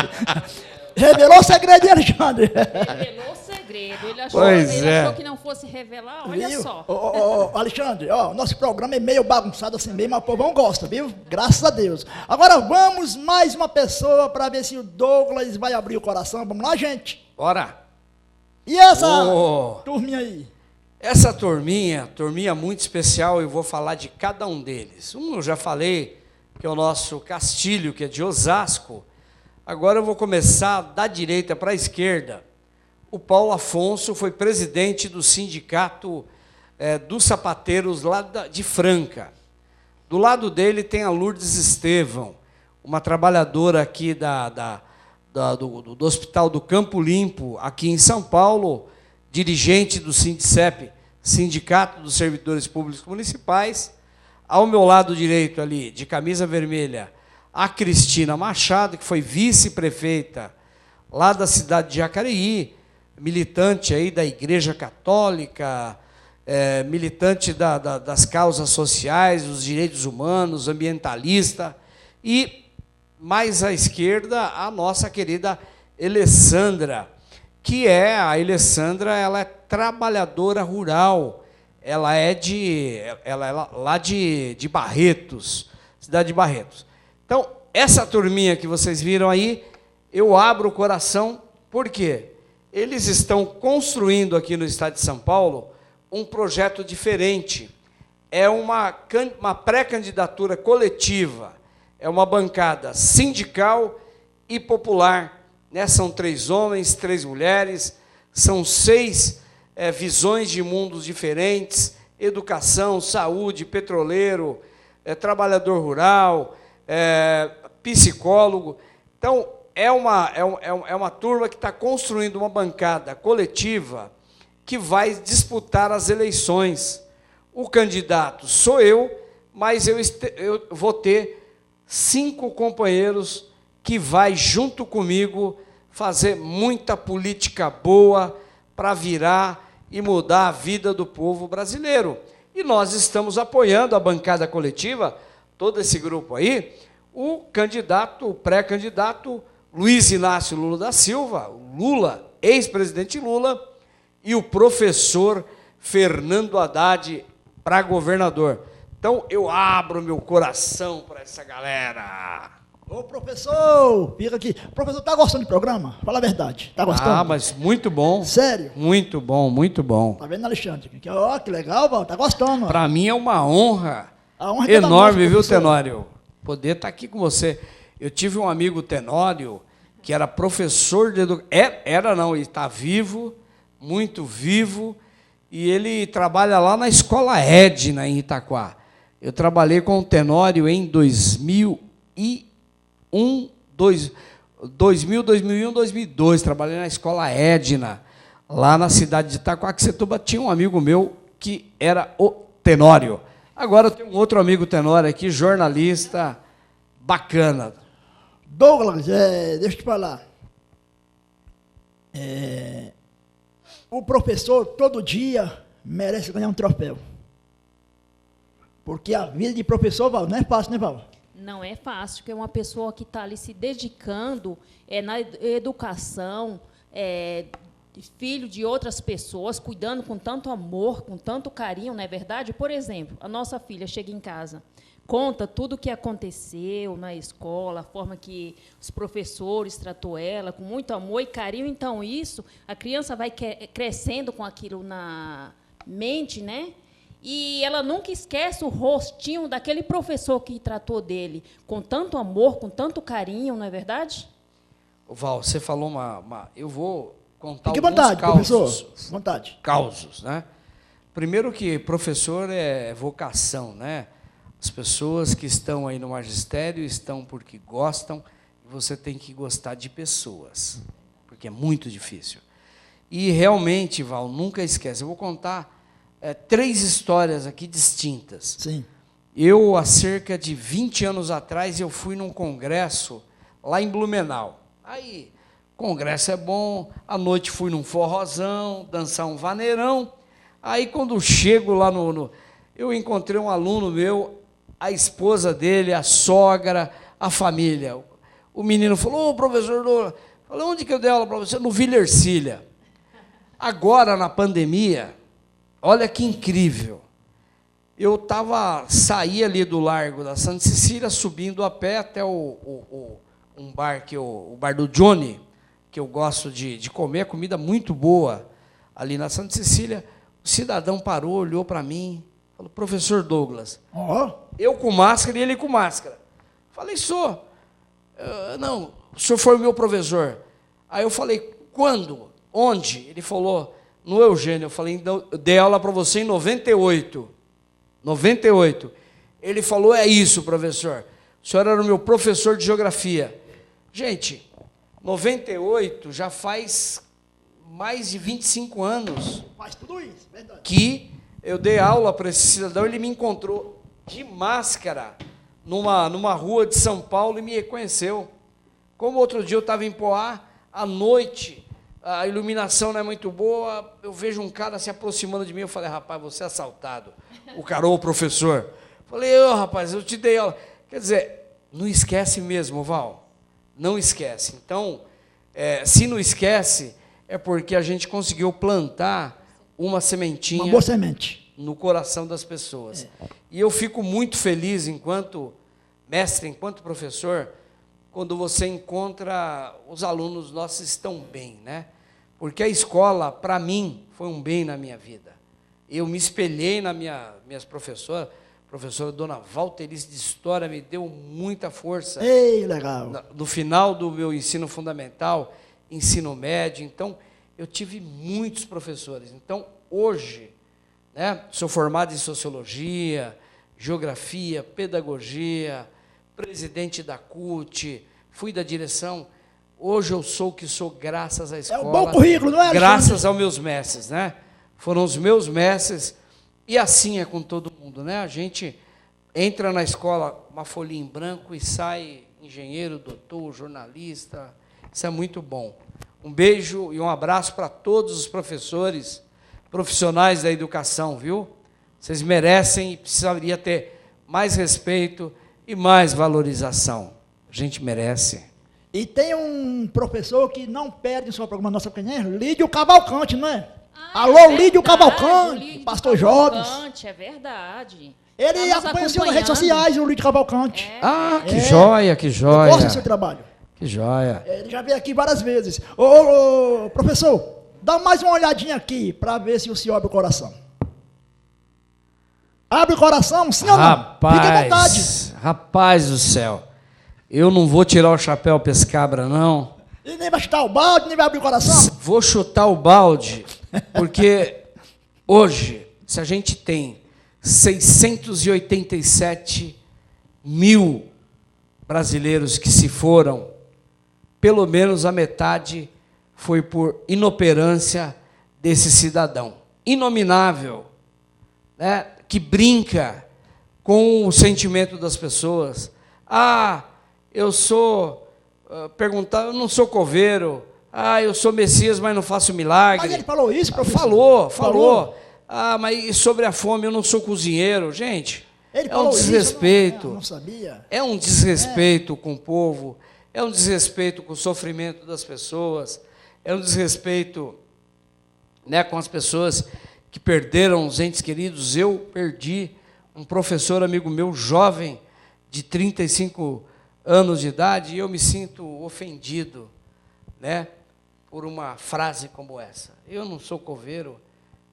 Revelou o segredo de Alexandre. Revelou o segredo. Ele achou, achou que não fosse revelar, olha Viu? só. Alexandre, nosso programa é meio bagunçado assim mesmo, mas o povão gosta, viu? Graças a Deus. Agora vamos mais uma pessoa para ver se o Douglas vai abrir o coração. Vamos lá, gente? Bora. E essa turminha aí? Essa turminha muito especial, eu vou falar de cada um deles. Um eu já falei, que é o nosso Castilho, que é de Osasco. Agora eu vou começar da direita para a esquerda. O Paulo Afonso foi presidente do sindicato dos sapateiros lá de Franca. Do lado dele tem a Lourdes Estevão, uma trabalhadora aqui do Hospital do Campo Limpo, aqui em São Paulo, dirigente do Sindicep, Sindicato dos Servidores Públicos Municipais. Ao meu lado direito ali, de camisa vermelha, a Cristina Machado, que foi vice-prefeita lá da cidade de Jacareí, militante aí da Igreja Católica, militante das causas sociais, dos direitos humanos, ambientalista. E, mais à esquerda, a nossa querida Alessandra, que a Alessandra, ela é trabalhadora rural, ela é lá de Barretos, cidade de Barretos. Então, essa turminha que vocês viram aí, eu abro o coração, por quê? Eles estão construindo aqui no estado de São Paulo um projeto diferente. É uma pré-candidatura coletiva, é uma bancada sindical e popular. São 3 homens, 3 mulheres, são 6 visões de mundos diferentes, educação, saúde, petroleiro, trabalhador rural, psicólogo. Então, é uma turma que está construindo uma bancada coletiva que vai disputar as eleições. O candidato sou eu, mas eu vou ter 5 companheiros que vai, junto comigo, fazer muita política boa para virar e mudar a vida do povo brasileiro. E nós estamos apoiando a bancada coletiva, todo esse grupo aí, o pré-candidato Luiz Inácio Lula da Silva, Lula, ex-presidente Lula, e o professor Fernando Haddad para governador. Então, eu abro meu coração para essa galera. Ô, professor, fica aqui. Professor, tá gostando do programa? Fala a verdade. Tá gostando? Ah, mas muito bom. Sério? Muito bom, muito bom. Tá vendo, Alexandre? Que legal, Val. Tá gostando. Para mim é uma honra, honra enorme, viu, Tenório? Poder estar aqui com você. Eu tive um amigo, Tenório, que era professor de educação. Ele está vivo, muito vivo, e ele trabalha lá na Escola Edna, em Itaquá. Eu trabalhei com o Tenório em 2001, 2002, trabalhei na Escola Edna, lá na cidade de Itacoaxetuba. Tinha um amigo meu que era o Tenório. Agora eu tenho um outro amigo Tenório aqui, jornalista, bacana. Douglas, deixa eu te falar. O professor, todo dia, merece ganhar um troféu. Porque a vida de professor, Val, não é fácil, né, Val? Não é fácil, porque é uma pessoa que está ali se dedicando na educação, filho de outras pessoas, cuidando com tanto amor, com tanto carinho, não é verdade? Por exemplo, a nossa filha chega em casa, conta tudo o que aconteceu na escola, a forma que os professores tratou ela, com muito amor e carinho. Então, a criança vai crescendo com aquilo na mente, né? E ela nunca esquece o rostinho daquele professor que tratou dele com tanto amor, com tanto carinho, não é verdade? Val, você falou eu vou contar Fique alguns vontade, causos. professor. Vontade. Causos, né? Primeiro que professor é vocação, né? As pessoas que estão aí no magistério estão porque gostam, e você tem que gostar de pessoas, porque é muito difícil. E realmente, Val, nunca esquece. Eu vou contar 3 histórias aqui distintas. Sim. Eu, há cerca de 20 anos atrás, eu fui num congresso lá em Blumenau. Aí, congresso é bom, à noite fui num forrozão, dançar um vaneirão. Aí, quando chego lá eu encontrei um aluno meu, a esposa dele, a sogra, a família. O menino falou, professor Douglas, falei, onde que eu dei aula para você? No Vila Ercília. Agora, na pandemia, olha que incrível. Eu saí ali do Largo da Santa Cecília, subindo a pé até um bar, o bar do Johnny, que eu gosto de comer, comida muito boa, ali na Santa Cecília. O cidadão parou, olhou para mim, falou, professor Douglas, eu com máscara e ele com máscara. Falei, não, o senhor foi o meu professor. Aí eu falei, quando? Onde? Ele falou, no Eugênio. Eu falei, então, eu dei aula para você em 98. 98. Ele falou, é isso, professor. O senhor era o meu professor de geografia. Gente, 98 já faz mais de 25 anos. Faz tudo isso, verdade. Que eu dei aula para esse cidadão, ele me encontrou de máscara numa rua de São Paulo e me reconheceu. Como outro dia eu estava em Poá, à noite, a iluminação não é muito boa, eu vejo um cara se aproximando de mim, eu falei, rapaz, você é assaltado. O cara, ô professor. Falei, rapaz, eu te dei aula. Quer dizer, não esquece mesmo, Val. Não esquece. Então, se não esquece, é porque a gente conseguiu plantar uma sementinha. Uma boa semente. No coração das pessoas. E eu fico muito feliz, enquanto mestre, enquanto professor, quando você encontra os alunos nossos estão bem, né? Porque a escola, para mim, foi um bem na minha vida. Eu me espelhei na minhas professoras, a professora Dona Valterice de História me deu muita força. Ei, legal. No final do meu ensino fundamental, ensino médio, então, eu tive muitos professores. Então, hoje, né, sou formado em Sociologia, Geografia, Pedagogia, presidente da CUT, fui da direção. Hoje eu sou o que sou graças à escola. É um bom currículo, não é, Alexandre? Graças aos meus mestres, né? Foram os meus mestres, e assim é com todo mundo, né? A gente entra na escola, uma folhinha em branco, e sai engenheiro, doutor, jornalista. Isso é muito bom. Um beijo e um abraço para todos os professores, profissionais da educação, viu? Vocês merecem e precisaria ter mais respeito e mais valorização. A gente merece. E tem um professor que não perde o seu programa nosso, quem é? Lídio Cavalcante, não é? Alô, Lídio Cavalcante, pastor Jobs. É verdade. Ele acompanhou nas redes sociais, o Lídio Cavalcante. Que joia, que joia. Eu gosto do seu trabalho. Que joia. Ele já veio aqui várias vezes. Ô, professor, dá mais uma olhadinha aqui, para ver se o senhor abre o coração. Abre o coração, sim ou não? Fique à vontade. Rapaz do céu, eu não vou tirar o chapéu para esse cabra, não. E nem vai chutar o balde, nem vai abrir o coração? Vou chutar o balde, porque hoje, se a gente tem 687 mil brasileiros que se foram, pelo menos a metade foi por inoperância desse cidadão inominável, né, que brinca com o sentimento das pessoas. Eu sou eu não sou coveiro. Eu sou Messias, mas não faço milagre. Mas ele falou isso, professor? Falou. Mas sobre a fome, eu não sou cozinheiro. Gente, ele é um desrespeito. Isso, não sabia. É um desrespeito com o povo, é um desrespeito com o sofrimento das pessoas, é um desrespeito, né, com as pessoas que perderam os entes queridos. Eu perdi um professor amigo meu, jovem, de 35 anos de idade, e eu me sinto ofendido, né, por uma frase como essa. Eu não sou coveiro,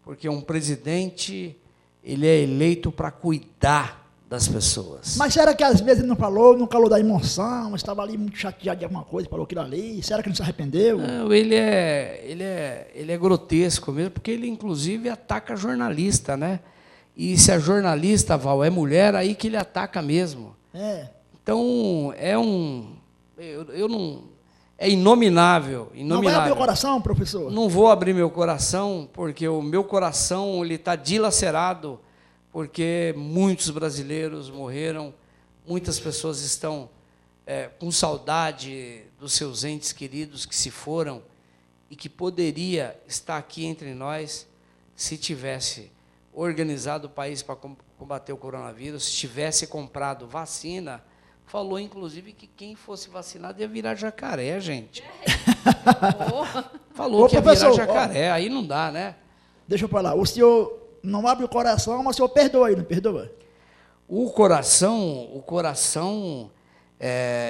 porque um presidente, ele é eleito para cuidar das pessoas. Mas será que às vezes ele não falou, no calor da emoção, estava ali muito chateado de alguma coisa, falou aquilo ali? Será que ele não se arrependeu? Não, ele é grotesco mesmo, porque ele, inclusive, ataca jornalista, né? E se a jornalista, Val, é mulher, aí que ele ataca mesmo. Então, é inominável, Não vai abrir o coração, professor? Não vou abrir meu coração, porque o meu coração está dilacerado, porque muitos brasileiros morreram, muitas pessoas estão com saudade dos seus entes queridos que se foram e que poderia estar aqui entre nós se tivesse organizado o país para combater o coronavírus, se tivesse comprado vacina. Falou, inclusive, que quem fosse vacinado ia virar jacaré, gente. Falou que ia virar jacaré, aí não dá, né? Deixa eu falar, o senhor não abre o coração, mas o senhor perdoa aí, não perdoa? O coração,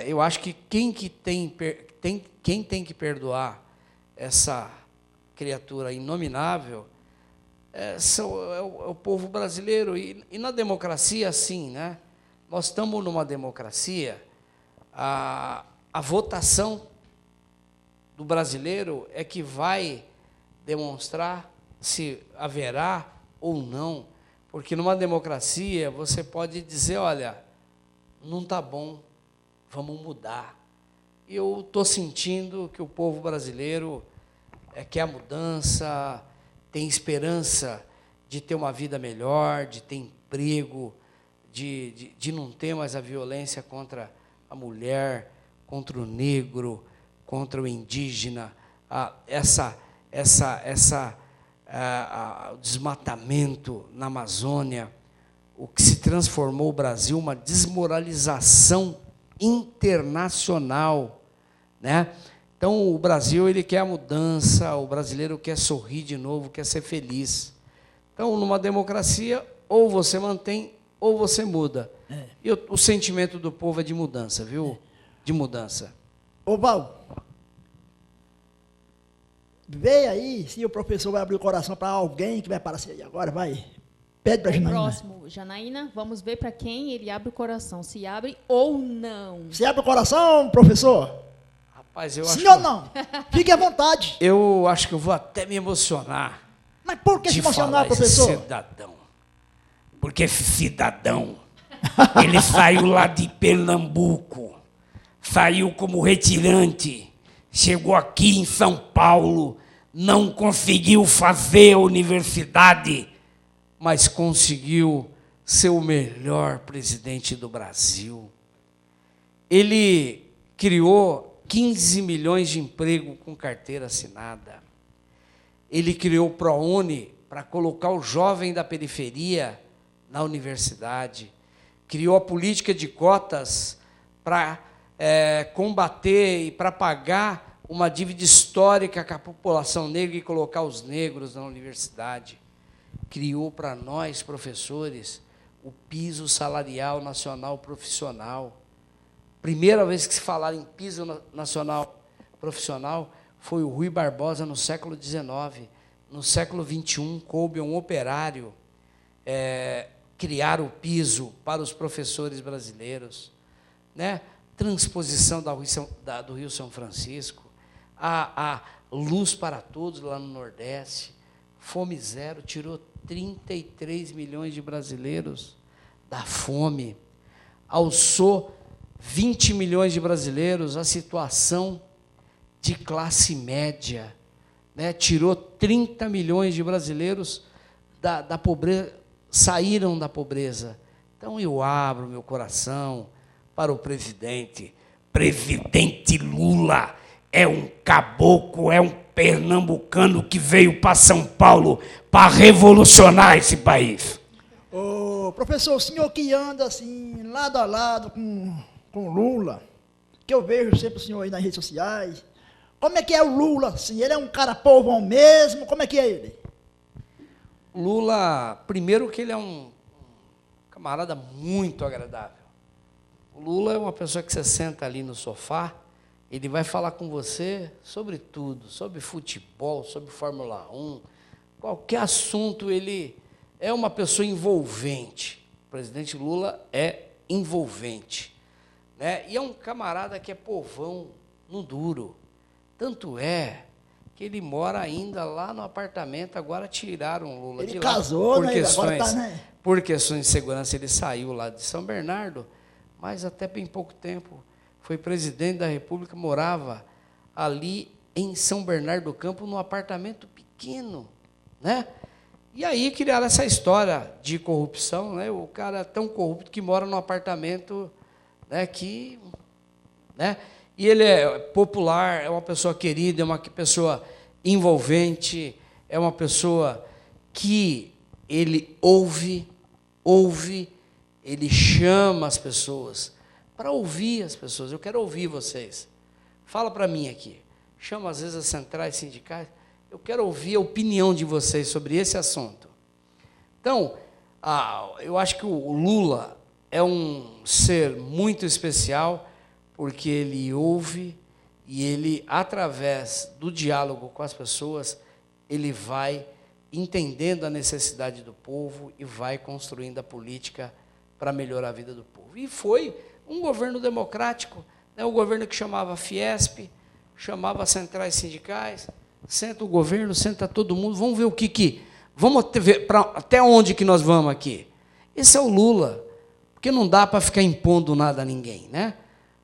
eu acho que quem tem que perdoar essa criatura inominável é o povo brasileiro. E na democracia, sim, né? Nós estamos numa democracia, a votação do brasileiro é que vai demonstrar se haverá ou não, porque numa democracia você pode dizer, olha, não está bom, vamos mudar. E eu estou sentindo que o povo brasileiro quer a mudança, tem esperança de ter uma vida melhor, de ter emprego, de não ter mais a violência contra a mulher, contra o negro, contra o indígena, o desmatamento na Amazônia, o que se transformou o Brasil uma desmoralização internacional, né? Então, o Brasil ele quer a mudança, o brasileiro quer sorrir de novo, quer ser feliz. Então, numa democracia, ou você mantém, ou você muda. E o sentimento do povo é de mudança, viu? De mudança. Ô, Val, vê aí se o professor vai abrir o coração para alguém que vai aparecer aí agora, vai. Pede para a Janaína. Próximo, Janaína, vamos ver para quem ele abre o coração, se abre ou não. Se abre o coração, professor? Rapaz, eu sim acho ou não? Fique à vontade. Eu acho que eu vou até me emocionar. Mas por que se emocionar, professor? Cidadão. Porque esse cidadão, ele saiu lá de Pernambuco, saiu como retirante, chegou aqui em São Paulo, não conseguiu fazer a universidade, mas conseguiu ser o melhor presidente do Brasil. Ele criou 15 milhões de emprego com carteira assinada. Ele criou o ProUni para colocar o jovem da periferia na universidade. Criou a política de cotas para combater e para pagar uma dívida histórica com a população negra e colocar os negros na universidade. Criou para nós, professores, o piso salarial nacional profissional. Primeira vez que se falaram em piso nacional profissional foi o Rui Barbosa no século XIX. No século XXI, coube a um operário criar o piso para os professores brasileiros, né? Transposição do Rio São Francisco, a luz para todos lá no Nordeste, Fome Zero, tirou 33 milhões de brasileiros da fome, alçou 20 milhões de brasileiros a situação de classe média, né? Tirou 30 milhões de brasileiros da pobreza, saíram da pobreza. Então, eu abro meu coração para o presidente. Presidente Lula é um caboclo, é um pernambucano que veio para São Paulo para revolucionar esse país. Ô, professor, o senhor que anda assim, lado a lado com Lula, que eu vejo sempre o senhor aí nas redes sociais, como é que é o Lula, assim? Ele é um cara povão mesmo? Como é que é ele? Lula, primeiro que ele é um camarada muito agradável. O Lula é uma pessoa que você senta ali no sofá, ele vai falar com você sobre tudo, sobre futebol, sobre Fórmula 1, qualquer assunto, ele é uma pessoa envolvente. O presidente Lula é envolvente, né? E é um camarada que é povão no duro. Tanto é que ele mora ainda lá no apartamento, agora tiraram o Lula de lá. Ele casou, né? Agora tá, né? Por questões de segurança, ele saiu lá de São Bernardo, mas até bem pouco tempo foi presidente da República, morava ali em São Bernardo do Campo, num apartamento pequeno, né? E aí criaram essa história de corrupção, né? O cara é tão corrupto que mora num apartamento, né, e ele é popular, é uma pessoa querida, é uma pessoa envolvente, é uma pessoa que ele ouve, ele chama as pessoas para ouvir as pessoas. Eu quero ouvir vocês. Fala para mim aqui. Chama às vezes as centrais sindicais. Eu quero ouvir a opinião de vocês sobre esse assunto. Então, eu acho que o Lula é um ser muito especial, porque ele ouve e ele, através do diálogo com as pessoas, ele vai entendendo a necessidade do povo e vai construindo a política para melhorar a vida do povo. E foi um governo democrático, né? Um governo que chamava Fiesp, chamava centrais sindicais, senta o governo, senta todo mundo, vamos ver vamos ver até onde que nós vamos aqui. Esse é o Lula, porque não dá para ficar impondo nada a ninguém, né?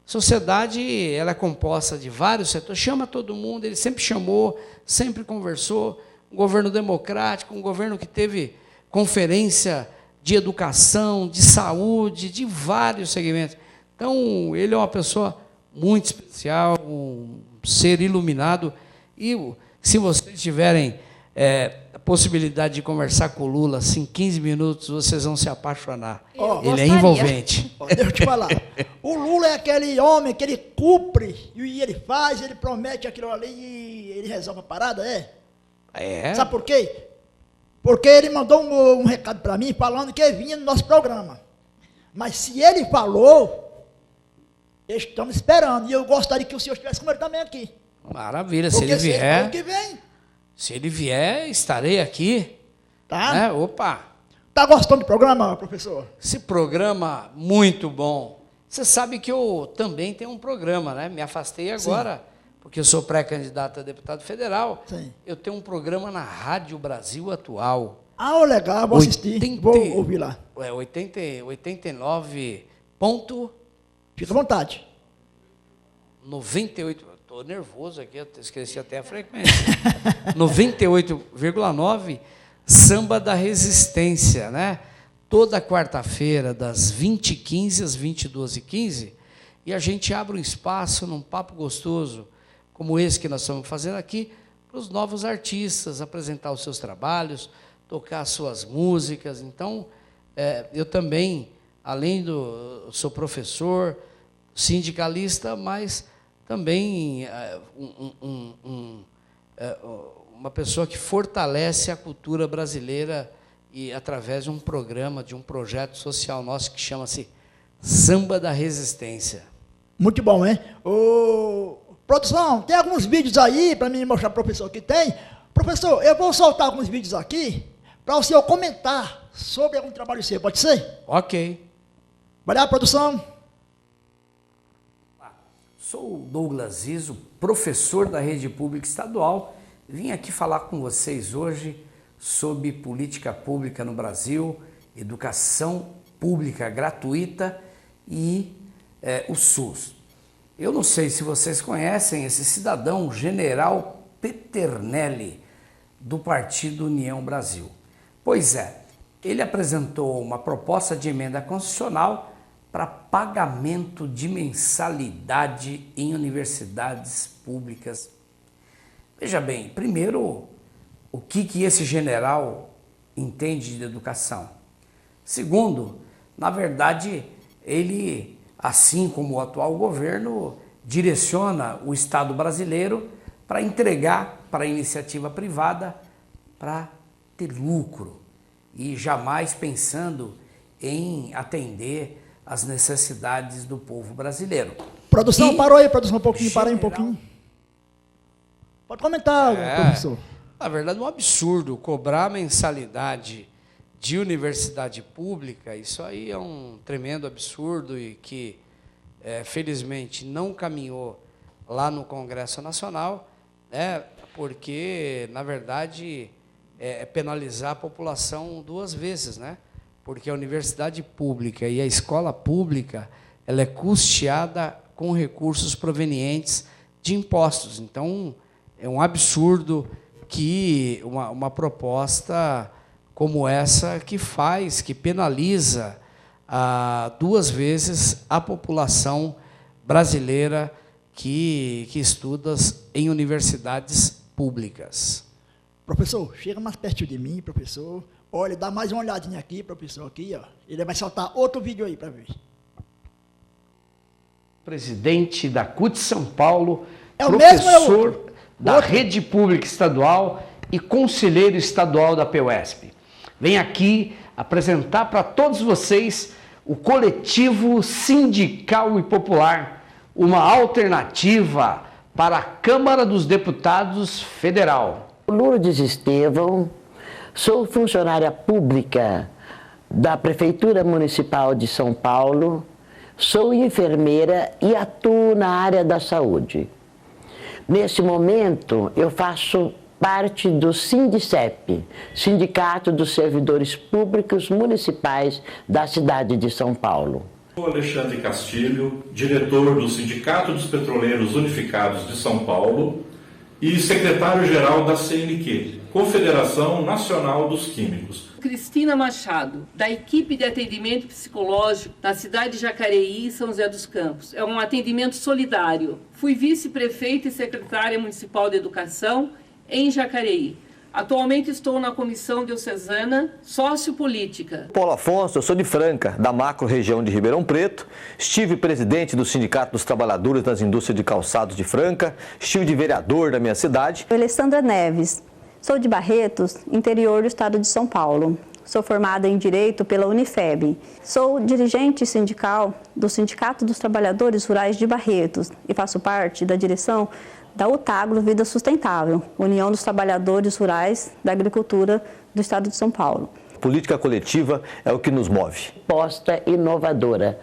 A sociedade, ela é composta de vários setores, chama todo mundo, ele sempre chamou, sempre conversou, um governo democrático, um governo que teve conferência de educação, de saúde, de vários segmentos. Então, ele é uma pessoa muito especial, um ser iluminado, e se vocês tiverem a possibilidade de conversar com o Lula, assim, 15 minutos, vocês vão se apaixonar. Ele é envolvente. Deixa eu te falar. O Lula é aquele homem que ele cumpre, e ele faz, ele promete aquilo ali, e ele resolve a parada, Sabe por quê? Porque ele mandou um recado para mim, falando que vinha no nosso programa. Mas se ele falou, estamos esperando, e eu gostaria que o senhor estivesse com ele também aqui. Maravilha, se ele vier... que vem. Se ele vier, estarei aqui. Tá? Né? Opa! Tá gostando do programa, professor? Esse programa, muito bom. Você sabe que eu também tenho um programa, né? Me afastei agora, sim, porque eu sou pré-candidato a deputado federal. Sim. Eu tenho um programa na Rádio Brasil Atual. Legal, vou assistir, vou ouvir lá. 89 Fica à vontade. 98... Estou nervoso aqui, eu esqueci até a frequência. 98,9, Samba da Resistência, né? Toda quarta-feira, das 20h15 às 22h15, e a gente abre um espaço num papo gostoso, como esse que nós estamos fazendo aqui, para os novos artistas apresentar os seus trabalhos, tocar as suas músicas. Então, eu também, sou professor, sindicalista, mas também uma pessoa que fortalece a cultura brasileira e através de um programa, de um projeto social nosso que chama-se Samba da Resistência. Muito bom, hein? Produção, tem alguns vídeos aí para mim mostrar para o professor que tem. Professor, eu vou soltar alguns vídeos aqui para o senhor comentar sobre algum trabalho seu, pode ser? Ok. Vai lá, produção. Sou o Douglas Iso, professor da Rede Pública Estadual. Vim aqui falar com vocês hoje sobre política pública no Brasil, educação pública gratuita e o SUS. Eu não sei se vocês conhecem esse cidadão, General Peternelli, do Partido União Brasil. Pois é, ele apresentou uma proposta de emenda constitucional para pagamento de mensalidade em universidades públicas. Veja bem, primeiro, o que esse general entende de educação? Segundo, na verdade, ele, assim como o atual governo, direciona o Estado brasileiro para entregar para a iniciativa privada para ter lucro e jamais pensando em atender as necessidades do povo brasileiro. Produção, parou aí, produção, um pouquinho, para aí um pouquinho. Pode comentar, professor. Na verdade, é um absurdo cobrar mensalidade de universidade pública. Isso aí é um tremendo absurdo e que, felizmente, não caminhou lá no Congresso Nacional, né, porque, na verdade, é penalizar a população duas vezes, né? Porque a universidade pública e a escola pública, ela é custeada com recursos provenientes de impostos. Então, é um absurdo que uma proposta como essa que penaliza duas vezes a população brasileira que estuda em universidades públicas. Professor, chega mais perto de mim, professor. Olha, dá mais uma olhadinha aqui, professor, aqui, ó. Ele vai soltar outro vídeo aí para ver. Presidente da CUT São Paulo, é o mesmo, professor da Rede Pública Estadual e conselheiro estadual da PUESP. Vem aqui apresentar para todos vocês o coletivo sindical e popular, uma alternativa para a Câmara dos Deputados Federal. Lourdes Estevão, sou funcionária pública da Prefeitura Municipal de São Paulo, sou enfermeira e atuo na área da saúde. Nesse momento, eu faço parte do SINDICEP, Sindicato dos Servidores Públicos Municipais da cidade de São Paulo. Sou Alexandre Castilho, diretor do Sindicato dos Petroleiros Unificados de São Paulo e secretário-geral da CNQ, Confederação Nacional dos Químicos. Cristina Machado, da equipe de atendimento psicológico da cidade de Jacareí e São José dos Campos. É um atendimento solidário. Fui vice-prefeita e secretária municipal de educação em Jacareí. Atualmente estou na Comissão Diocesana Sociopolítica. Paulo Afonso, eu sou de Franca, da macro-região de Ribeirão Preto. Estive presidente do Sindicato dos Trabalhadores das Indústrias de Calçados de Franca. Estive de vereador da minha cidade. Alessandra Neves, sou de Barretos, interior do estado de São Paulo. Sou formada em Direito pela Unifeb. Sou dirigente sindical do Sindicato dos Trabalhadores Rurais de Barretos e faço parte da direção da UTAGRO Vida Sustentável, União dos Trabalhadores Rurais da Agricultura do Estado de São Paulo. Política coletiva é o que nos move. Proposta inovadora,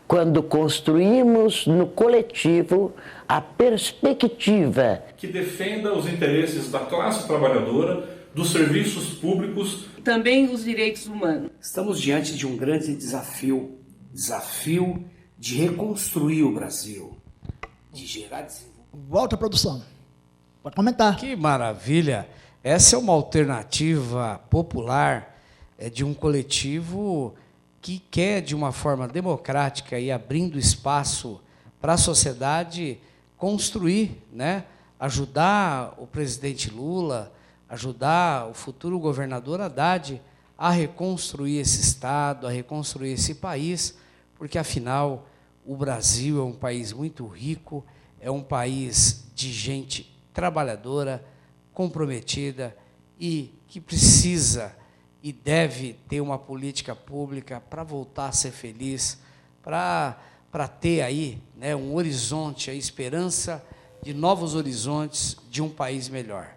quando construímos no coletivo a perspectiva que defenda os interesses da classe trabalhadora, dos serviços públicos. Também os direitos humanos. Estamos diante de um grande desafio de reconstruir o Brasil, de gerar desenvolvimento. Volta à produção. Pode comentar. Que maravilha! Essa é uma alternativa popular de um coletivo que quer, de uma forma democrática e abrindo espaço para a sociedade, construir, né? Ajudar o presidente Lula, ajudar o futuro governador Haddad a reconstruir esse Estado, a reconstruir esse país, porque, afinal, o Brasil é um país muito rico, é um país de gente trabalhadora, comprometida e que precisa e deve ter uma política pública para voltar a ser feliz, para ter aí, né, um horizonte, a esperança de novos horizontes de um país melhor.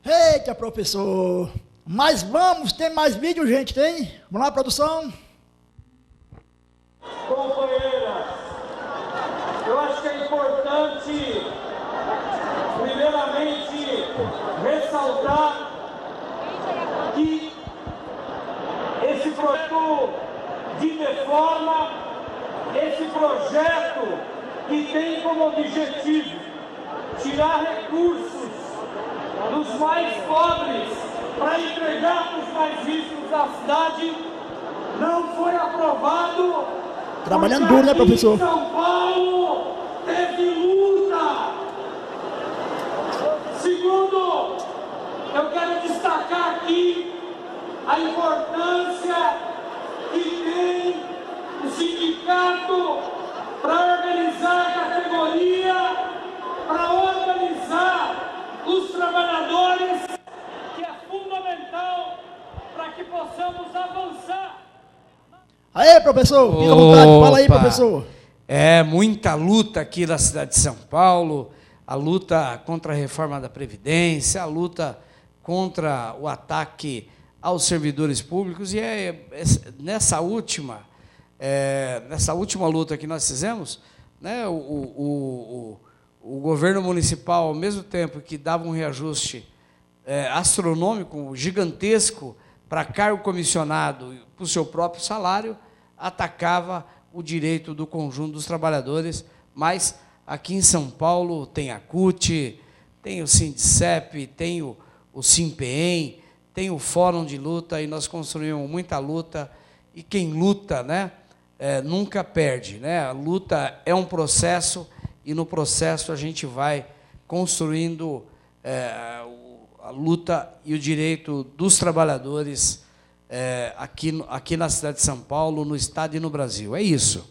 Eita, professor! Mas vamos, tem mais vídeo, gente, tem? Vamos lá, produção? Companheiras, eu acho que é importante, primeiramente, ressaltar que esse projeto de reforma, esse projeto que tem como objetivo tirar recursos dos mais pobres para entregar para os mais ricos da cidade, não foi aprovado. Trabalhando duro, né, professor? São Paulo teve luta. Segundo, eu quero destacar aqui a importância que tem o sindicato para organizar a categoria, para organizar os trabalhadores, que é fundamental para que possamos avançar. Aê, professor, fica à vontade, fala aí, professor. É muita luta aqui na cidade de São Paulo, a luta contra a reforma da Previdência, a luta contra o ataque aos servidores públicos, e nessa última luta que nós fizemos, né, o governo municipal, ao mesmo tempo que dava um reajuste astronômico, gigantesco, para cargo comissionado, para o seu próprio salário, atacava o direito do conjunto dos trabalhadores, mas Aqui em São Paulo tem a CUT, tem o Sindicep, tem o Simpem, tem o Fórum de Luta, e nós construímos muita luta, e quem luta, né, nunca perde, né? A luta é um processo, e no processo a gente vai construindo a luta e o direito dos trabalhadores aqui na cidade de São Paulo, no estado e no Brasil. É isso.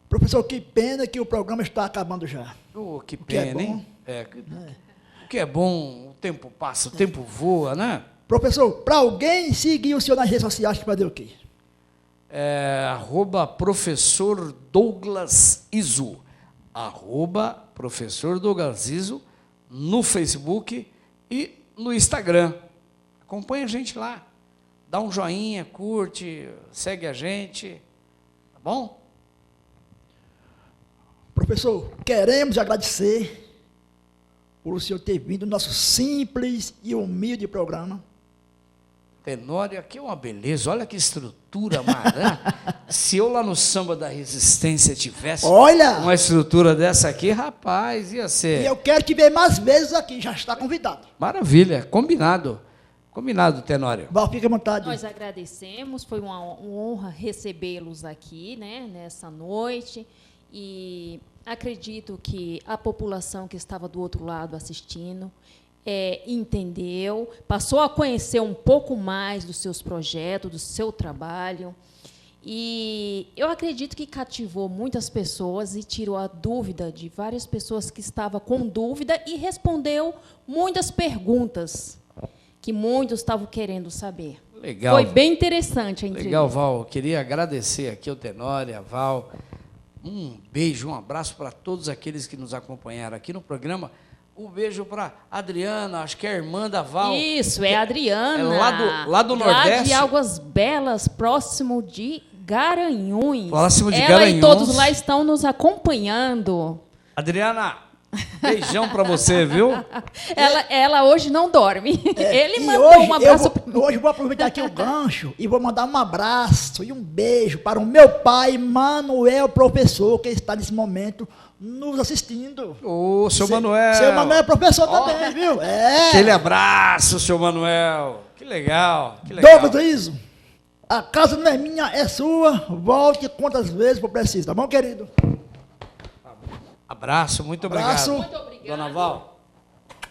Professor, que pena que o programa está acabando já. Oh, que pena, hein? O que é bom, o tempo passa, o tempo voa, né? Professor, para alguém seguir o senhor nas redes sociais, que vai fazer o quê? Professor Douglas Iso. Professor Douglas Iso no Facebook e no Instagram. Acompanha a gente lá. Dá um joinha, curte, segue a gente. Tá bom? Professor, queremos agradecer por o senhor ter vindo no nosso simples e humilde programa. Tenório, aqui é uma beleza, olha que estrutura marã. Se eu lá no Samba da Resistência tivesse uma estrutura dessa aqui, rapaz, ia ser... E eu quero te ver mais vezes aqui, já está convidado. Maravilha, combinado. Combinado, Tenório. Val, fica à vontade. Nós agradecemos, foi uma honra recebê-los aqui, né, nessa noite, e acredito que a população que estava do outro lado assistindo entendeu, passou a conhecer um pouco mais dos seus projetos, do seu trabalho, e eu acredito que cativou muitas pessoas e tirou a dúvida de várias pessoas que estavam com dúvida e respondeu muitas perguntas que muitos estavam querendo saber. Legal. Foi bem interessante a entrevista. Legal, Val. Eu queria agradecer aqui ao Tenório, a Val. Um beijo, um abraço para todos aqueles que nos acompanharam aqui no programa. Um beijo para Adriana, acho que é a irmã da Val. Isso, é a Adriana. É lá do Nordeste. Lá de Águas Belas, próximo de Garanhuns. Próximo de Ela Garanhuns. E todos lá estão nos acompanhando. Adriana, beijão para você, viu? Ela hoje não dorme. Ele mandou um abraço. Hoje vou aproveitar aqui o gancho e vou mandar um abraço e um beijo para o meu pai, Manuel, professor, que está nesse momento nos assistindo. Ô, seu Manuel. Seu Manuel é professor também, viu? Aquele abraço, seu Manuel. Que legal, que legal. Douglas Iso, a casa não é minha, é sua. Volte quantas vezes for preciso, tá bom, querido? Abraço, muito obrigado. Muito obrigado. Dona Val.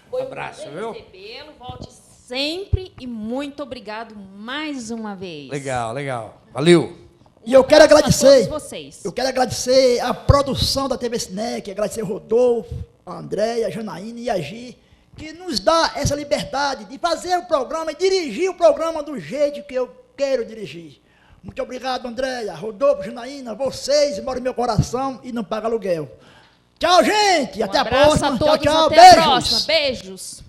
Foi abraço, viu? Recebê-lo, volte sempre e muito obrigado mais uma vez. Legal, legal. Valeu. E eu quero agradecer. A todos vocês. Eu quero agradecer a produção da TV Snec, agradecer Rodolfo, a Andréia, a Janaína e a Gi, que nos dá essa liberdade de fazer o programa e dirigir o programa do jeito que eu quero dirigir. Muito obrigado, Andréia, Rodolfo, Janaína, vocês moram no meu coração e não pagam aluguel. Tchau, gente. Até a próxima. Tchau, tchau. Tchau, Até beijos. a próxima. Beijos.